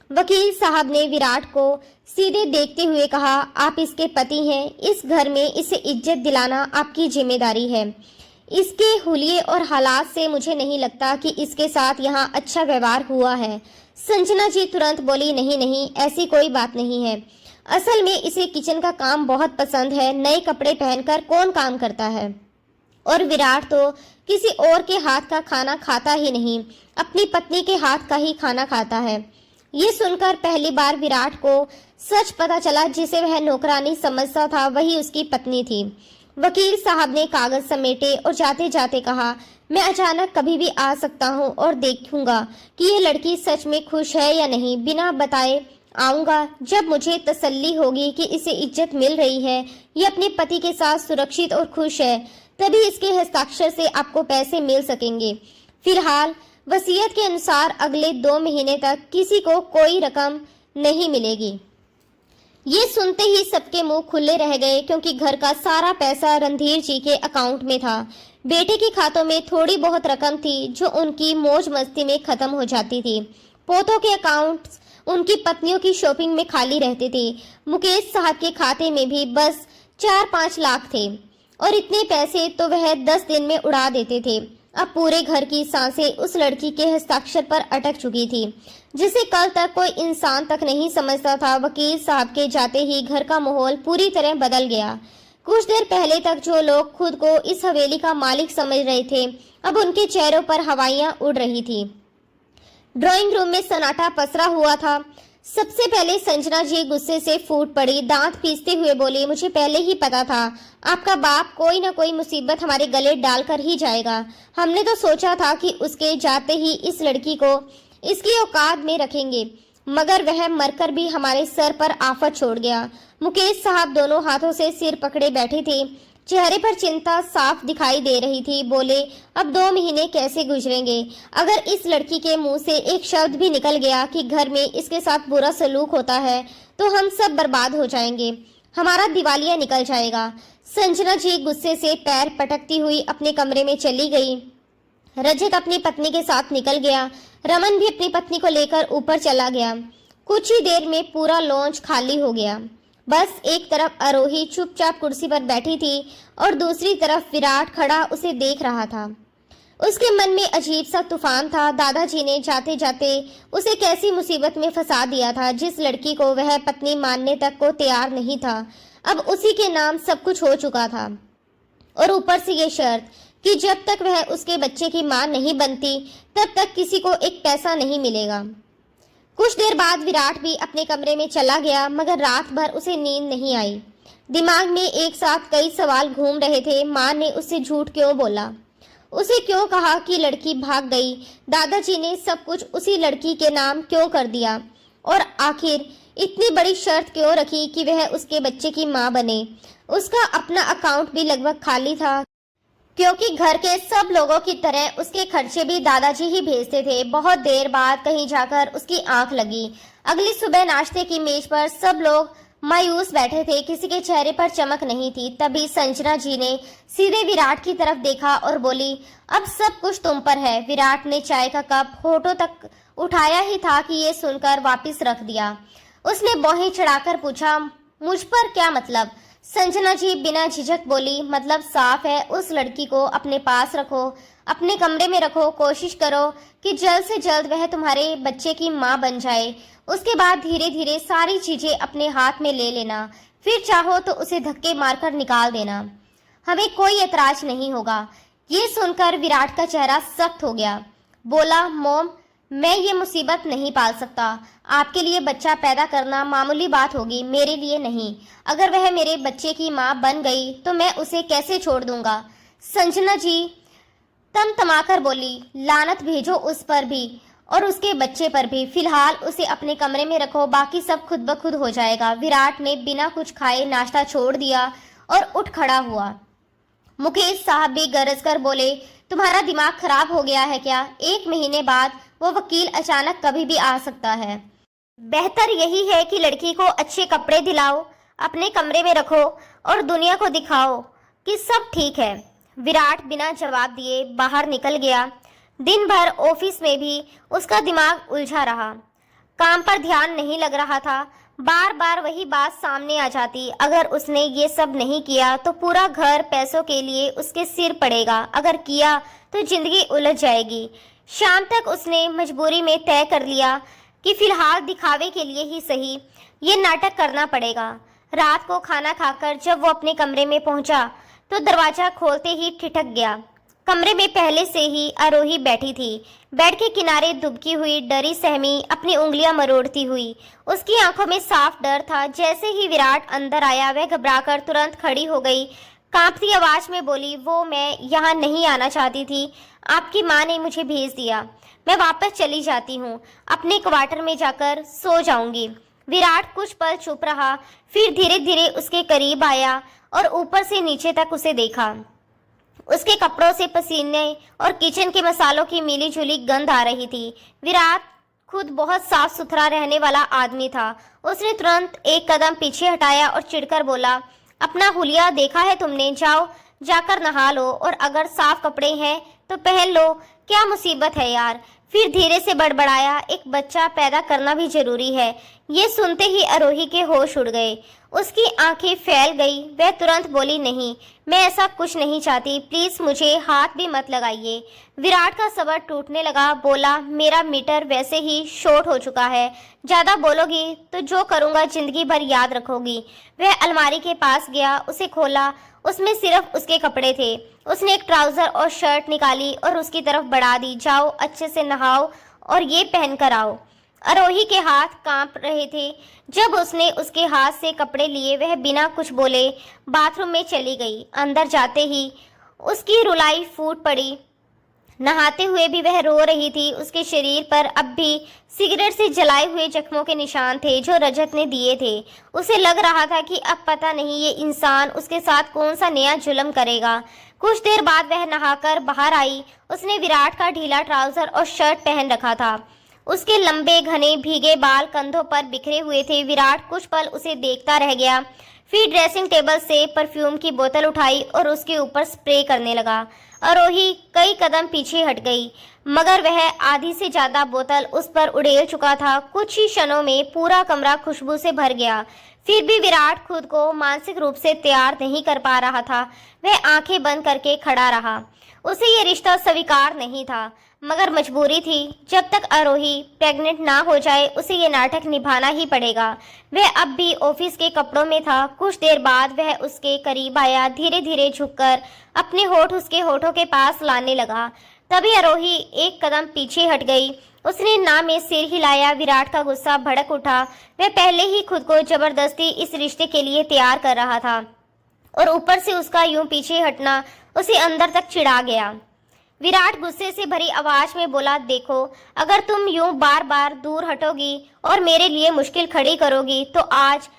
वकील साहब ने विराट को सीधे देखते हुए कहा, आप इसके पति हैं, इस घर में इसे इज्जत दिलाना आपकी जिम्मेदारी है। इसके हुलिये और हालात से मुझे नहीं लगता कि इसके साथ यहाँ अच्छा व्यवहार हुआ है। संजना जी तुरंत बोली, नहीं नहीं, ऐसी कोई बात नहीं है। असल में इसे किचन का काम बहुत पसंद है। नए कपड़े पहनकर कौन काम करता है? और विराट तो किसी और के हाथ का खाना खाता ही नहीं, अपनी पत्नी के हाथ का ही खाना खाता है। ये सुनकर पहली बार विराट को सच पता चला, जिसे वह नौकरानी समझता था वही उसकी पत्नी थी। वकील साहब ने कागज समेटे और जाते जाते कहा, मैं अचानक कभी भी आ सकता हूँ और देखूंगा कि ये लड़की सच में खुश है या नहीं। बिना बताए आऊंगा। जब मुझे तसल्ली होगी कि इसे इज्जत मिल रही है, ये अपने पति के साथ सुरक्षित और खुश है, तभी इसके हस्ताक्षर से आपको पैसे मिल सकेंगे। फिलहाल वसीयत के अनुसार अगले 2 महीने तक किसी को कोई रकम नहीं मिलेगी। ये सुनते ही सबके मुंह खुले रह गए, क्योंकि घर का सारा पैसा रणधीर जी के अकाउंट में था। बेटे के खातों में थोड़ी बहुत रकम थी जो उनकी मौज मस्ती में खत्म हो जाती थी। पोतों के अकाउंट्स उनकी पत्नियों की शॉपिंग में खाली रहते थे। मुकेश साहब के खाते में भी बस 4-5 लाख थे, और इतने पैसे तो वह 10 दिन में उड़ा देते थे। अब पूरे घर की सांसें उस लड़की के हस्ताक्षर पर अटक चुकी थी, जिसे कल तक कोई इंसान तक नहीं समझता था। वकील साहब के जाते ही घर का माहौल पूरी तरह बदल गया। कुछ देर पहले तक जो लोग खुद को इस हवेली का मालिक समझ रहे थे, अब उनके चेहरों पर हवाइयां उड़ रही थी। ड्राइंग रूम में सन्नाटा पसरा हुआ था। सबसे पहले संजना जी गुस्से से फूट पड़ी, दांत पीसते हुए बोली, मुझे पहले ही पता था आपका बाप कोई ना कोई मुसीबत हमारे गले डालकर ही जाएगा। हमने तो सोचा था कि उसके जाते ही इस लड़की को इसकी औकात में रखेंगे, मगर वह मरकर भी हमारे सर पर आफत छोड़ गया। मुकेश साहब दोनों हाथों से सिर पकड़े बैठे थे, चेहरे पर चिंता साफ दिखाई दे रही थी। बोले, अब 2 महीने कैसे गुजरेंगे? अगर इस लड़की के मुंह से एक शब्द भी निकल गया कि घर में इसके साथ बुरा सलूक होता है, तो हम सब बर्बाद हो जाएंगे, हमारा दिवालिया निकल जाएगा। संजना जी गुस्से से पैर पटकती हुई अपने कमरे में चली गई। रजत अपनी पत्नी के साथ निकल गया। रमन भी अपनी पत्नी को लेकर ऊपर चला गया। कुछ ही देर में पूरा लॉन्च खाली हो गया। बस एक तरफ आरोही चुपचाप कुर्सी पर बैठी थी और दूसरी तरफ विराट खड़ा उसे देख रहा था। उसके मन में अजीब सा तूफान था। दादाजी ने जाते जाते उसे कैसी मुसीबत में फंसा दिया था, जिस लड़की को वह पत्नी मानने तक को तैयार नहीं था, अब उसी के नाम सब कुछ हो चुका था। और ऊपर से ये शर्त कि जब तक वह उसके बच्चे की मां नहीं बनती, तब तक किसी को एक पैसा नहीं मिलेगा। कुछ देर बाद विराट भी अपने कमरे में चला गया, मगर रात भर उसे नींद नहीं आई। दिमाग में एक साथ कई सवाल घूम रहे थे। मां ने उससे झूठ क्यों बोला? उसे क्यों कहा कि लड़की भाग गई? दादाजी ने सब कुछ उसी लड़की के नाम क्यों कर दिया? और आखिर इतनी बड़ी शर्त क्यों रखी कि वह उसके बच्चे की मां बने? उसका अपना अकाउंट भी लगभग खाली था, क्योंकि घर के सब लोगों की तरह उसके खर्चे भी दादाजी ही भेजते थे। बहुत देर बाद कहीं जाकर उसकी आंख लगी। अगली सुबह नाश्ते की मेज पर सब लोग मायूस बैठे थे, किसी के चेहरे पर चमक नहीं थी। तभी संजना जी ने सीधे विराट की तरफ देखा और बोली, अब सब कुछ तुम पर है। विराट ने चाय का कप होठों तक उठाया ही था कि ये सुनकर वापस रख दिया। उसने बाहें चढ़ाकर पूछा, मुझ पर क्या मतलब? संजना जी बिना झिझक बोली, मतलब साफ है, उस लड़की को अपने पास रखो, अपने कमरे में रखो, कोशिश करो कि जल्द से जल्द वह तुम्हारे बच्चे की मां बन जाए। उसके बाद धीरे धीरे सारी चीजें अपने हाथ में ले लेना, फिर चाहो तो उसे धक्के मारकर निकाल देना, हमें कोई एतराज नहीं होगा। ये सुनकर विराट का चेहरा सख्त हो गया। बोला, मॉम, मैं ये मुसीबत नहीं पाल सकता। आपके लिए बच्चा पैदा करना मामूली बात होगी, मेरे लिए नहीं। अगर वह मेरे बच्चे की मां बन गई तो मैं उसे कैसे छोड़ दूंगा? संजना जी तमतमाकर बोली, लानत भेजो उस पर भी और उसके बच्चे पर भी। फिलहाल उसे अपने कमरे में रखो, बाकी सब खुद ब खुद हो जाएगा। विराट ने बिना कुछ खाए नाश्ता छोड़ दिया और उठ खड़ा हुआ। मुकेश साहब भी गरज कर बोले, तुम्हारा दिमाग खराब हो गया है क्या? 1 महीने बाद वो वकील अचानक कभी भी आ सकता है। बेहतर यही है कि लड़की को अच्छे कपड़े दिलाओ, अपने कमरे में रखो और दुनिया को दिखाओ कि सब ठीक है। विराट बिना जवाब दिए बाहर निकल गया। दिन भर ऑफिस में भी उसका दिमाग उलझा रहा, काम पर ध्यान नहीं लग रहा था। बार बार वही बात सामने आ जाती, अगर उसने ये सब नहीं किया तो पूरा घर पैसों के लिए उसके सिर पड़ेगा, अगर किया तो जिंदगी उलझ जाएगी। शाम तक उसने मजबूरी में तय कर लिया कि फिलहाल दिखावे के लिए ही सही ये नाटक करना पड़ेगा। रात को खाना खाकर जब वो अपने कमरे में पहुंचा तो दरवाजा खोलते ही ठिठक गया। कमरे में पहले से ही आरोही बैठी थी, बेड के किनारे दुबकी हुई, डरी सहमी, अपनी उंगलियां मरोड़ती हुई। उसकी आंखों में साफ डर था। जैसे ही विराट अंदर आया वह घबराकर तुरंत खड़ी हो गई, कांपती आवाज में बोली, वो मैं यहाँ नहीं आना चाहती थी, आपकी माँ ने मुझे भेज दिया, मैं वापस चली जाती हूँ, अपने क्वार्टर में जाकर सो जाऊंगी। विराट कुछ पल चुप रहा, फिर धीरे धीरे उसके करीब आया और ऊपर से नीचे तक उसे देखा। उसके कपड़ों से पसीने और किचन के मसालों की मिली जुली गंध आ रही थी। विराट खुद बहुत साफ सुथरा रहने वाला आदमी था। उसने तुरंत एक कदम पीछे हटाया और चिढ़कर बोला, अपना हुलिया देखा है तुमने, जाओ जाकर नहा लो और अगर साफ कपड़े हैं तो पहन लो, क्या मुसीबत है यार। फिर धीरे से बड़बड़ाया, एक बच्चा पैदा करना भी जरूरी है। ये सुनते ही आरोही के होश उड़ गए, उसकी आंखें फैल गई। वह तुरंत बोली, नहीं, मैं ऐसा कुछ नहीं चाहती, प्लीज मुझे हाथ भी मत लगाइए। विराट का सब्र टूटने लगा, बोला, मेरा मीटर वैसे ही शॉर्ट हो चुका है, ज्यादा बोलोगी तो जो करूंगा जिंदगी भर याद रखोगी। वह अलमारी के पास गया, उसे खोला, उसमें सिर्फ उसके कपड़े थे। उसने एक ट्राउजर और शर्ट निकाली और उसकी तरफ बढ़ा दी, जाओ अच्छे से नहाओ और ये पहन कर आओ। आरोही के हाथ कांप रहे थे। जब उसने उसके हाथ से कपड़े लिए वह बिना कुछ बोले बाथरूम में चली गई। अंदर जाते ही उसकी रुलाई फूट पड़ी। नहाते हुए भी वह रो रही थी। उसके शरीर पर अब भी सिगरेट से जलाए हुए जख्मों के निशान थे जो रजत ने दिए थे। उसे लग रहा था कि अब पता नहीं ये इंसान उसके साथ कौन सा नया जुल्म करेगा। कुछ देर बाद वह नहाकर बाहर आई। उसने विराट का ढीला ट्राउजर और शर्ट पहन रखा था। उसके लंबे घने भीगे बाल कंधों पर बिखरे हुए थे। विराट कुछ पल उसे देखता रह गया, फिर ड्रेसिंग टेबल से परफ्यूम की बोतल उठाई और उसके ऊपर स्प्रे करने लगा। आरोही कई कदम पीछे हट गई, मगर वह आधी से ज्यादा बोतल उस पर उड़ेल चुका था। कुछ ही क्षणों में पूरा कमरा खुशबू से भर गया। फिर भी विराट खुद को मानसिक रूप से तैयार नहीं कर पा रहा था। वह आंखें बंद करके खड़ा रहा। उसे ये रिश्ता स्वीकार नहीं था, मगर मजबूरी थी। जब तक आरोही प्रेग्नेंट ना हो जाए उसे ये नाटक निभाना ही पड़ेगा। वह अब भी ऑफिस के कपड़ों में था। कुछ देर बाद वह उसके करीब आया, धीरे धीरे झुककर अपने होठ उसके होठों के पास लाने लगा। तभी आरोही एक कदम पीछे हट गई। उसने ना में सिर हिलाया। विराट का गुस्सा भड़क उठा। वह पहले ही खुद को जबरदस्ती इस रिश्ते के लिए तैयार कर रहा था और ऊपर से उसका यूं पीछे हटना उसे अंदर तक चिढ़ा गया। विराट गुस्से से भरी आवाज में बोला, देखो, अगर तुम यूं बार बार दूर हटोगी और मेरे लिए मुश्किल खड़ी करोगी तो आज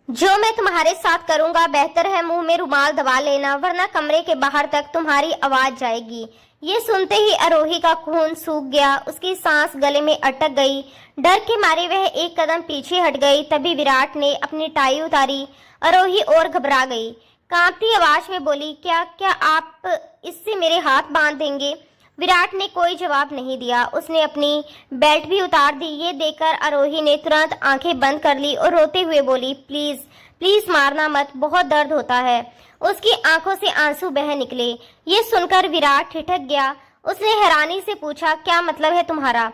जो मैं तुम्हारे साथ करूंगा बेहतर है मुंह में रुमाल दबा लेना, वरना कमरे के बाहर तक तुम्हारी आवाज जाएगी। ये सुनते ही आरोही का खून सूख गया। उसकी सांस गले में अटक गई। डर के मारे वह एक कदम पीछे हट गई। तभी विराट ने अपनी टाई उतारी। आरोही और घबरा गई, कांपती आवाज में बोली, क्या क्या आप इससे मेरे हाथ बांध देंगे? विराट ने कोई जवाब नहीं दिया। उसने अपनी बेल्ट भी उतार दी। ये देखकर आरोही ने तुरंत आंखें बंद कर ली और रोते हुए बोली, प्लीज प्लीज मारना मत, बहुत दर्द होता है। उसकी आंखों से आंसू बह निकले। ये सुनकर विराट ठिठक गया। उसने हैरानी से पूछा, क्या मतलब है तुम्हारा?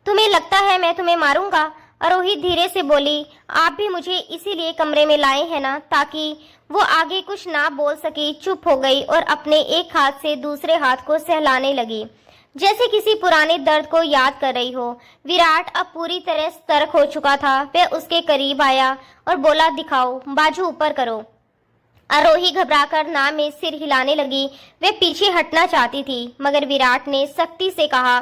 तुम्हें लगता है मैं तुम्हें मारूंगा? आरोही धीरे से बोली, आप भी मुझे इसीलिए कमरे में लाए हैं ना, ताकि वो आगे कुछ ना बोल सकी। चुप हो गई और अपने एक हाथ से दूसरे हाथ को सहलाने लगी, जैसे किसी पुराने दर्द को याद कर रही हो। विराट अब पूरी तरह सतर्क हो चुका था। वह उसके करीब आया और बोला, दिखाओ, बाजू ऊपर करो। आरोही घबराकर ना में सिर हिलाने लगी। वह पीछे हटना चाहती थी, मगर विराट ने सख्ती से कहा,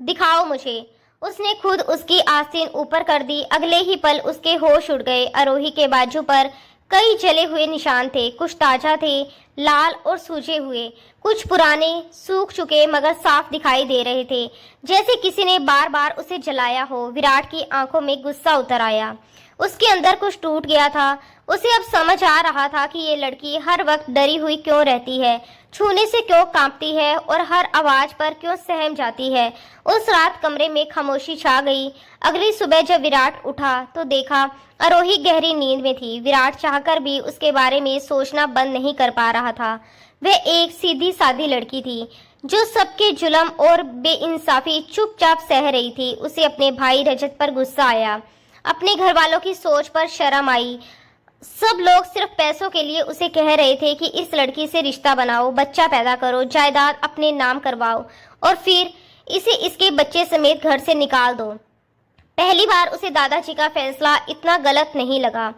दिखाओ मुझे। उसने खुद उसकी आस्तीन ऊपर कर दी। अगले ही पल उसके होश उड़ गए। आरोही के बाजू पर कई जले हुए निशान थे। कुछ ताजा थे, लाल और सूजे हुए, कुछ पुराने, सूख चुके मगर साफ दिखाई दे रहे थे, जैसे किसी ने बार बार उसे जलाया हो। विराट की आंखों में गुस्सा उतर आया। उसके अंदर कुछ टूट गया था। उसे अब समझ आ रहा था कि ये लड़की हर वक्त डरी हुई क्यों रहती है, छूने से क्यों कांपती है और हर आवाज पर क्यों सहम जाती है। उस रात कमरे में खामोशी छा गई। अगली सुबह जब विराट उठा तो देखा आरोही गहरी नींद में थी। विराट चाहकर भी उसके बारे में सोचना बंद नहीं कर पा रहा था। वह एक सीधी सादी लड़की थी जो सबके जुल्म और बेइंसाफी चुपचाप सह रही थी। उसे अपने भाई रजत पर गुस्सा आया, अपने घर वालों की सोच पर शर्म आई। सब लोग सिर्फ पैसों के लिए उसे कह रहे थे कि इस लड़की से रिश्ता बनाओ, बच्चा पैदा करो, जायदाद अपने नाम करवाओ और फिर इसे इसके बच्चे समेत घर से निकाल दो। पहली बार उसे दादाजी का फैसला इतना गलत नहीं लगा।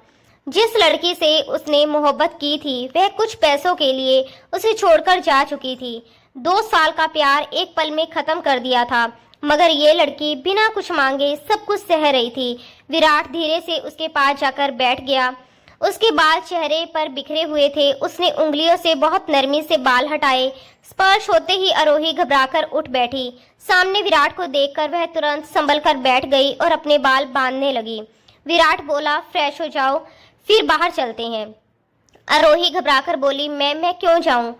जिस लड़की से उसने मोहब्बत की थी वह कुछ पैसों के लिए उसे छोड़कर जा चुकी थी। 2 साल का प्यार एक पल में खत्म कर दिया था, मगर ये लड़की बिना कुछ मांगे सब कुछ सह रही थी। विराट धीरे से उसके पास जाकर बैठ गया। उसके बाल चेहरे पर बिखरे हुए थे। उसने उंगलियों से बहुत नरमी से बाल हटाए। स्पर्श होते ही आरोही घबराकर उठ बैठी। सामने विराट को देखकर वह तुरंत संभल कर बैठ गई और अपने बाल बांधने लगी। विराट बोला, फ्रेश हो जाओ, फिर बाहर चलते हैं। आरोही घबराकर बोली, मैं क्यों जाऊं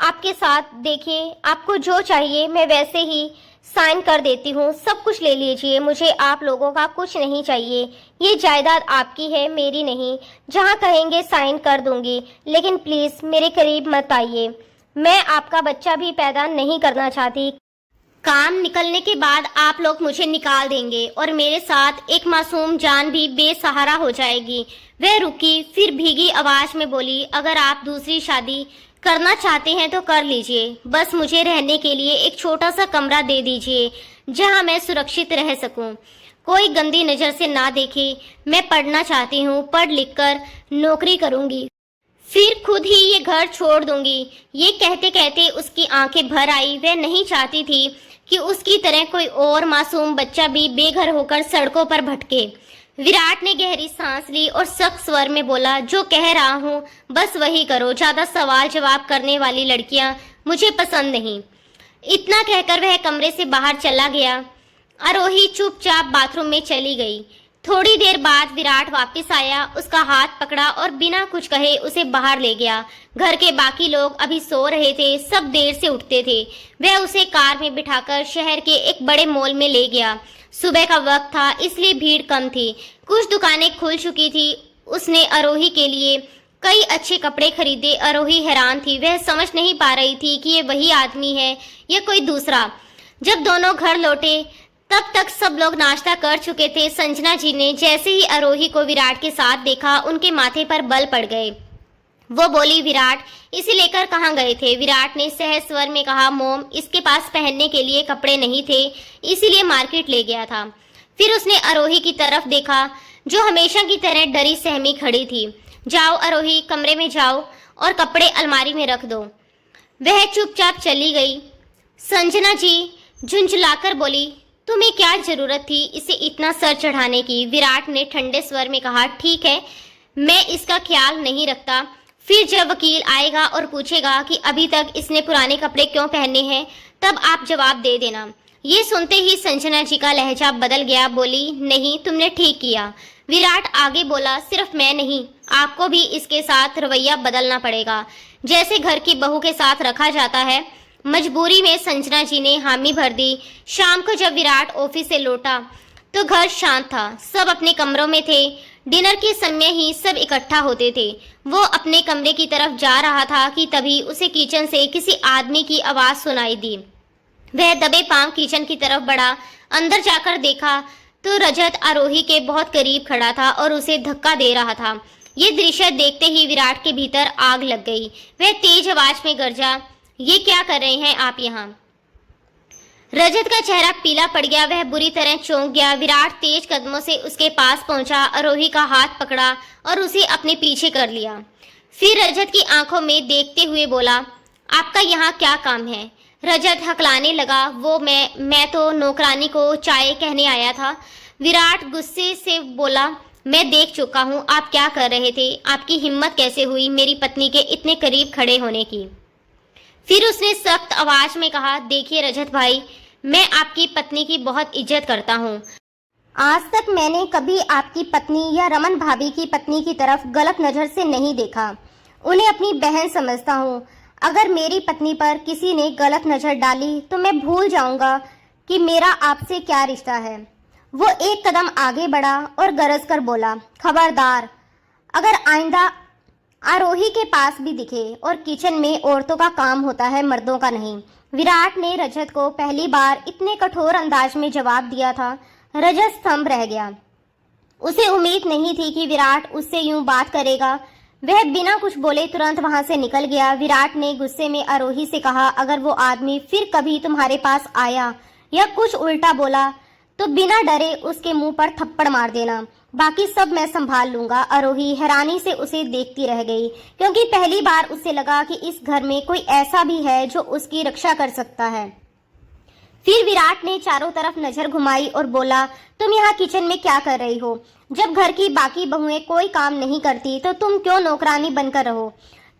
आपके साथ? देखिए, आपको जो चाहिए मैं वैसे ही साइन कर देती हूँ, सब कुछ ले लीजिए, मुझे आप लोगों का कुछ नहीं चाहिए। ये जायदाद आपकी है, मेरी नहीं। जहाँ कहेंगे साइन कर दूंगी, लेकिन प्लीज मेरे करीब मत आइए। मैं आपका बच्चा भी पैदा नहीं करना चाहती। काम निकलने के बाद आप लोग मुझे निकाल देंगे और मेरे साथ एक मासूम जान भी बेसहारा हो जाएगी। वह रुकी, फिर भीगी आवाज में बोली, अगर आप दूसरी शादी करना चाहते हैं तो कर लीजिए, बस मुझे रहने के लिए एक छोटा सा कमरा दे दीजिए जहां मैं सुरक्षित रह सकूं, कोई गंदी नजर से ना देखे। मैं पढ़ना चाहती हूं, पढ़ लिख कर नौकरी करूंगी, फिर खुद ही ये घर छोड़ दूंगी। ये कहते कहते उसकी आंखें भर आई। वह नहीं चाहती थी कि उसकी तरह कोई और मासूम बच्चा भी बेघर होकर सड़कों पर भटके। विराट ने गहरी सांस ली और सख्त स्वर में बोला, जो कह रहा हूँ बस वही करो, ज्यादा सवाल जवाब करने वाली लड़कियां मुझे पसंद नहीं। इतना कहकर वह कमरे से बाहर चला गया। आरोही चुपचाप बाथरूम में चली गई। थोड़ी देर बाद विराट वापस आया, उसका हाथ पकड़ा और बिना कुछ कहे उसे बाहर ले गया। घर के बाकी लोग अभी सो रहे थे, सब देर से उठते थे। वह उसे कार में बिठाकर शहर के एक बड़े मॉल में ले गया। सुबह का वक्त था, इसलिए भीड़ कम थी। कुछ दुकानें खुल चुकी थी। उसने आरोही के लिए कई अच्छे कपड़े खरीदे। आरोही हैरान थी, वह समझ नहीं पा रही थी कि ये वही आदमी है या कोई दूसरा। जब दोनों घर लौटे तब तक सब लोग नाश्ता कर चुके थे। संजना जी ने जैसे ही आरोही को विराट के साथ देखा, उनके माथे पर बल पड़ गए। वो बोली, विराट इसे लेकर कहाँ गए थे? विराट ने सहज स्वर में कहा, मोम, इसके पास पहनने के लिए कपड़े नहीं थे, इसीलिए मार्केट ले गया था। फिर उसने आरोही की तरफ देखा जो हमेशा की तरह डरी सहमी खड़ी थी। जाओ आरोही, कमरे में जाओ और कपड़े अलमारी में रख दो। वह चुपचाप चली गई। संजना जी झुंझलाकर बोली, तुम्हें क्या जरूरत थी इसे इतना सर चढ़ाने की? विराट ने ठंडे स्वर में कहा, ठीक है, मैं इसका ख्याल नहीं रखता। फिर जब वकील आएगा और पूछेगा कि अभी तक इसने पुराने कपड़े क्यों पहने हैं, तब आप जवाब दे देना। ये सुनते ही संजना जी का लहजा बदल गया। बोली, नहीं, तुमने ठीक किया। विराट आगे बोला, सिर्फ मैं नहीं, आपको भी इसके साथ रवैया बदलना पड़ेगा, जैसे घर की बहू के साथ रखा जाता है। मजबूरी में संजना जी ने हामी भर दी। शाम को जब विराट ऑफिस से लौटा तो घर शांत था, सब अपने कमरों में थे। डिनर के समय ही सब इकट्ठा होते थे। वो अपने कमरे की तरफ जा रहा था कि तभी उसे किचन से किसी आदमी की आवाज सुनाई दी। वह दबे पांव किचन की तरफ बढ़ा। अंदर जाकर देखा तो रजत आरोही के बहुत करीब खड़ा था और उसे धक्का दे रहा था। ये दृश्य देखते ही विराट के भीतर आग लग गई। वह तेज आवाज में गरजा, ये क्या कर रहे हैं आप यहाँ? रजत का चेहरा पीला पड़ गया। वह बुरी तरह चौंक गया। विराट तेज कदमों से उसके पास पहुंचा, आरोही का हाथ पकड़ा और उसे अपने पीछे कर लिया। फिर रजत की आंखों में देखते हुए बोला, आपका यहाँ क्या काम है? रजत हकलाने लगा, वो मैं तो नौकरानी को चाय कहने आया था। विराट गुस्से से बोला, मैं देख चुका हूँ आप क्या कर रहे थे। आपकी हिम्मत कैसे हुई मेरी पत्नी के इतने करीब खड़े होने की? फिर उसने सख्त आवाज में कहा, देखिए रजत भाई, मैं आपकी पत्नी की बहुत इज्जत करता हूँ, आज तक मैंने कभी आपकी पत्नी या रमन भाभी की पत्नी की तरफ गलत नजर से नहीं देखा। उन्हें अपनी बहन समझता हूँ। अगर मेरी पत्नी पर किसी ने गलत नजर डाली तो मैं भूल जाऊंगा कि मेरा आपसे क्या रिश्ता है। वो एक कदम आगे बढ़ा और गरज कर बोला, खबरदार, अगर आइंदा आरोही के पास भी दिखे। और किचन में औरतों का काम होता है, मर्दों का नहीं। विराट ने रजत को पहली बार इतने कठोर अंदाज में जवाब दिया था। रजत स्तंभ रह गया। उसे उम्मीद नहीं थी कि विराट उससे यूं बात करेगा। वह बिना कुछ बोले तुरंत वहां से निकल गया। विराट ने गुस्से में आरोही से कहा, अगर वो आदमी फिर कभी तुम्हारे पास आया या कुछ उल्टा बोला तो बिना डरे उसके मुंह पर थप्पड़ मार देना, बाकी सब मैं संभाल लूंगा। आरोही हैरानी से उसे देखती रह गई, क्योंकि पहली बार उसे लगा कि इस घर में कोई ऐसा भी है जो उसकी रक्षा कर सकता है। फिर विराट ने चारों तरफ नजर घुमाई और बोला, तुम यहाँ किचन में क्या कर रही हो? जब घर की बाकी बहुएं कोई काम नहीं करती तो तुम क्यों नौकरानी बनकर रहो?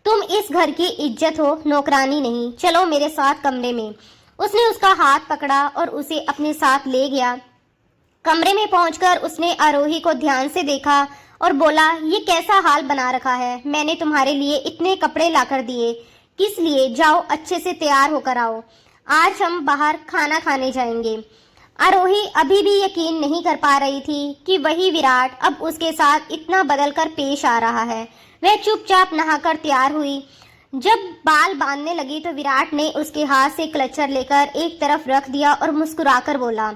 तुम इस घर की इज्जत हो, नौकरानी नहीं। चलो मेरे साथ कमरे में। उसने उसका हाथ पकड़ा और उसे अपने साथ ले गया। कमरे में पहुंचकर उसने आरोही को ध्यान से देखा और बोला, ये कैसा हाल बना रखा है? मैंने तुम्हारे लिए इतने कपड़े लाकर दिए, किस लिए? जाओ अच्छे से तैयार होकर आओ, आज हम बाहर खाना खाने जाएंगे। आरोही अभी भी यकीन नहीं कर पा रही थी कि वही विराट अब उसके साथ इतना बदलकर पेश आ रहा है। वह चुपचाप नहाकर तैयार हुई। जब बाल बांधने लगी तो विराट ने उसके हाथ से क्लचर लेकर एक तरफ रख दिया और मुस्कुराकर बोला,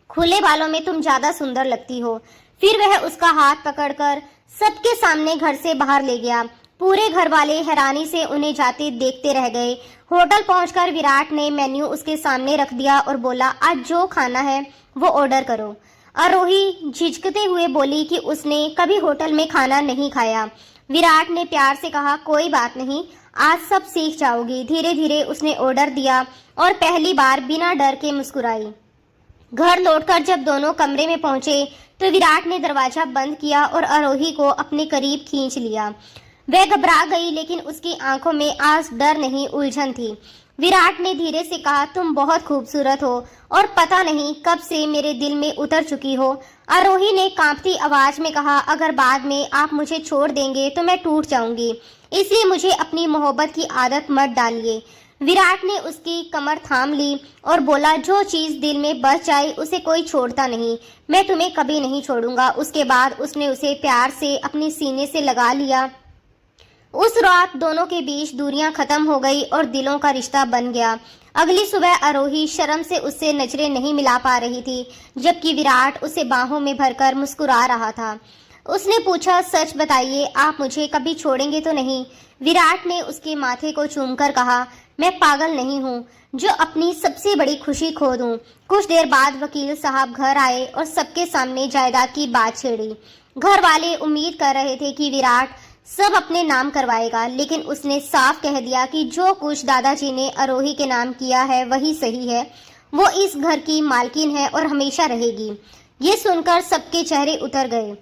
खुले बालों में तुम ज्यादा सुंदर लगती हो। फिर वह उसका हाथ पकड़कर सबके सामने घर से बाहर ले गया। पूरे घर वाले हैरानी से उन्हें जाते देखते रह गए। होटल पहुंचकर विराट ने मेन्यू उसके सामने रख दिया और बोला, आज जो खाना है वो ऑर्डर करो। आरोही झिझकते हुए बोली कि उसने कभी होटल में खाना नहीं खाया। विराट ने प्यार से कहा, कोई बात नहीं, आज सब सीख जाओगी। धीरे धीरे उसने ऑर्डर दिया और पहली बार बिना डर के मुस्कुराई। घर लौटकर जब दोनों कमरे में पहुंचे तो विराट ने दरवाजा बंद किया और आरोही को अपने करीब खींच लिया। वह घबरा गई, लेकिन उसकी आंखों में आज डर नहीं, उलझन थी। विराट ने धीरे से कहा, तुम बहुत खूबसूरत हो और पता नहीं कब से मेरे दिल में उतर चुकी हो। आरोही ने कांपती आवाज में कहा, अगर बाद में आप मुझे छोड़ देंगे तो मैं टूट जाऊंगी, इसलिए मुझे अपनी मोहब्बत की आदत मत डालिए। विराट ने उसकी कमर थाम ली और बोला, जो चीज दिल में बस जाए उसे कोई छोड़ता नहीं, मैं तुम्हें कभी नहीं छोड़ूंगा। उसके बाद उसने उसे प्यार से अपने सीने से लगा लिया। उस रात दोनों के बीच दूरियां खत्म हो गई और दिलों का रिश्ता बन गया। अगली सुबह आरोही शर्म से उससे नजरें नहीं मिला पा रही थी, जबकि विराट उसे बाहों में भरकर मुस्कुरा रहा था। उसने पूछा, सच बताइए, आप मुझे कभी छोड़ेंगे तो नहीं? विराट ने उसके माथे को चूमकर कहा, मैं पागल नहीं हूँ जो अपनी सबसे बड़ी खुशी खो दूं। कुछ देर बाद वकील साहब घर आए और सबके सामने जायदाद की बात छेड़ी। घर वाले उम्मीद कर रहे थे कि विराट सब अपने नाम करवाएगा, लेकिन उसने साफ कह दिया कि जो कुछ दादाजी ने आरोही के नाम किया है वही सही है। वो इस घर की मालकिन है और हमेशा रहेगी। ये सुनकर सबके चेहरे उतर गए।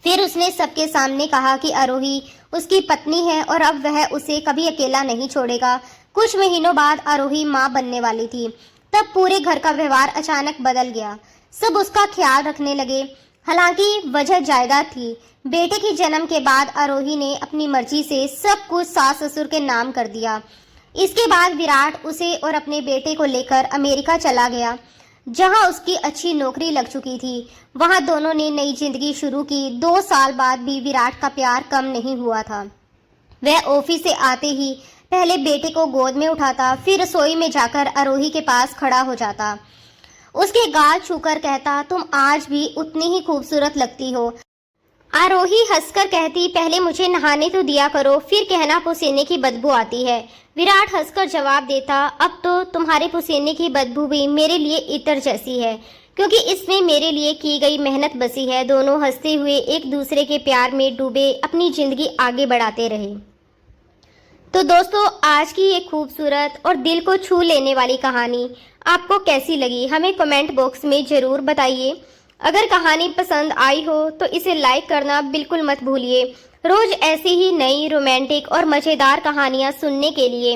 फिर उसने सबके सामने कहा कि आरोही उसकी पत्नी है और अब वह उसे कभी अकेला नहीं छोड़ेगा। कुछ महीनों बाद आरोही माँ बनने वाली थी। तब पूरे घर का व्यवहार अचानक बदल गया। सब उसका ख्याल रखने लगे। हालांकि वजह जायदाद थी। बेटे के जन्म के बाद आरोही ने अपनी मर्जी से सब कुछ सास ससुर के नाम कर दिया। इसके बाद विराट उसे और अपने बेटे को लेकर अमेरिका चला गया, जहां उसकी अच्छी नौकरी लग चुकी थी। वहां दोनों ने नई जिंदगी शुरू की। 2 साल बाद भी विराट का प्यार कम नहीं हुआ था। वह ऑफिस से आते ही पहले बेटे को गोद में उठाता, फिर रसोई में जाकर आरोही के पास खड़ा हो जाता, उसके गाल छूकर कहता, तुम आज भी उतनी ही खूबसूरत लगती हो। आरोही हंसकर कहती, पहले मुझे नहाने तो दिया करो, फिर कहना पसीने की बदबू आती है। विराट हंसकर जवाब देता, अब तो तुम्हारे पसीने की बदबू भी मेरे लिए इत्र जैसी है, क्योंकि इसमें मेरे लिए की गई मेहनत बसी है। दोनों हंसते हुए एक दूसरे के प्यार में डूबे अपनी जिंदगी आगे बढ़ाते रहे। तो दोस्तों, आज की ये खूबसूरत और दिल को छू लेने वाली कहानी आपको कैसी लगी, हमें कमेंट बॉक्स में ज़रूर बताइए। अगर कहानी पसंद आई हो तो इसे लाइक करना बिल्कुल मत भूलिए। रोज ऐसी ही नई रोमांटिक और मज़ेदार कहानियाँ सुनने के लिए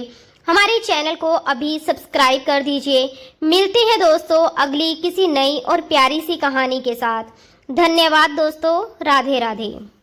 हमारे चैनल को अभी सब्सक्राइब कर दीजिए। मिलते हैं दोस्तों अगली किसी नई और प्यारी सी कहानी के साथ। धन्यवाद दोस्तों। राधे राधे।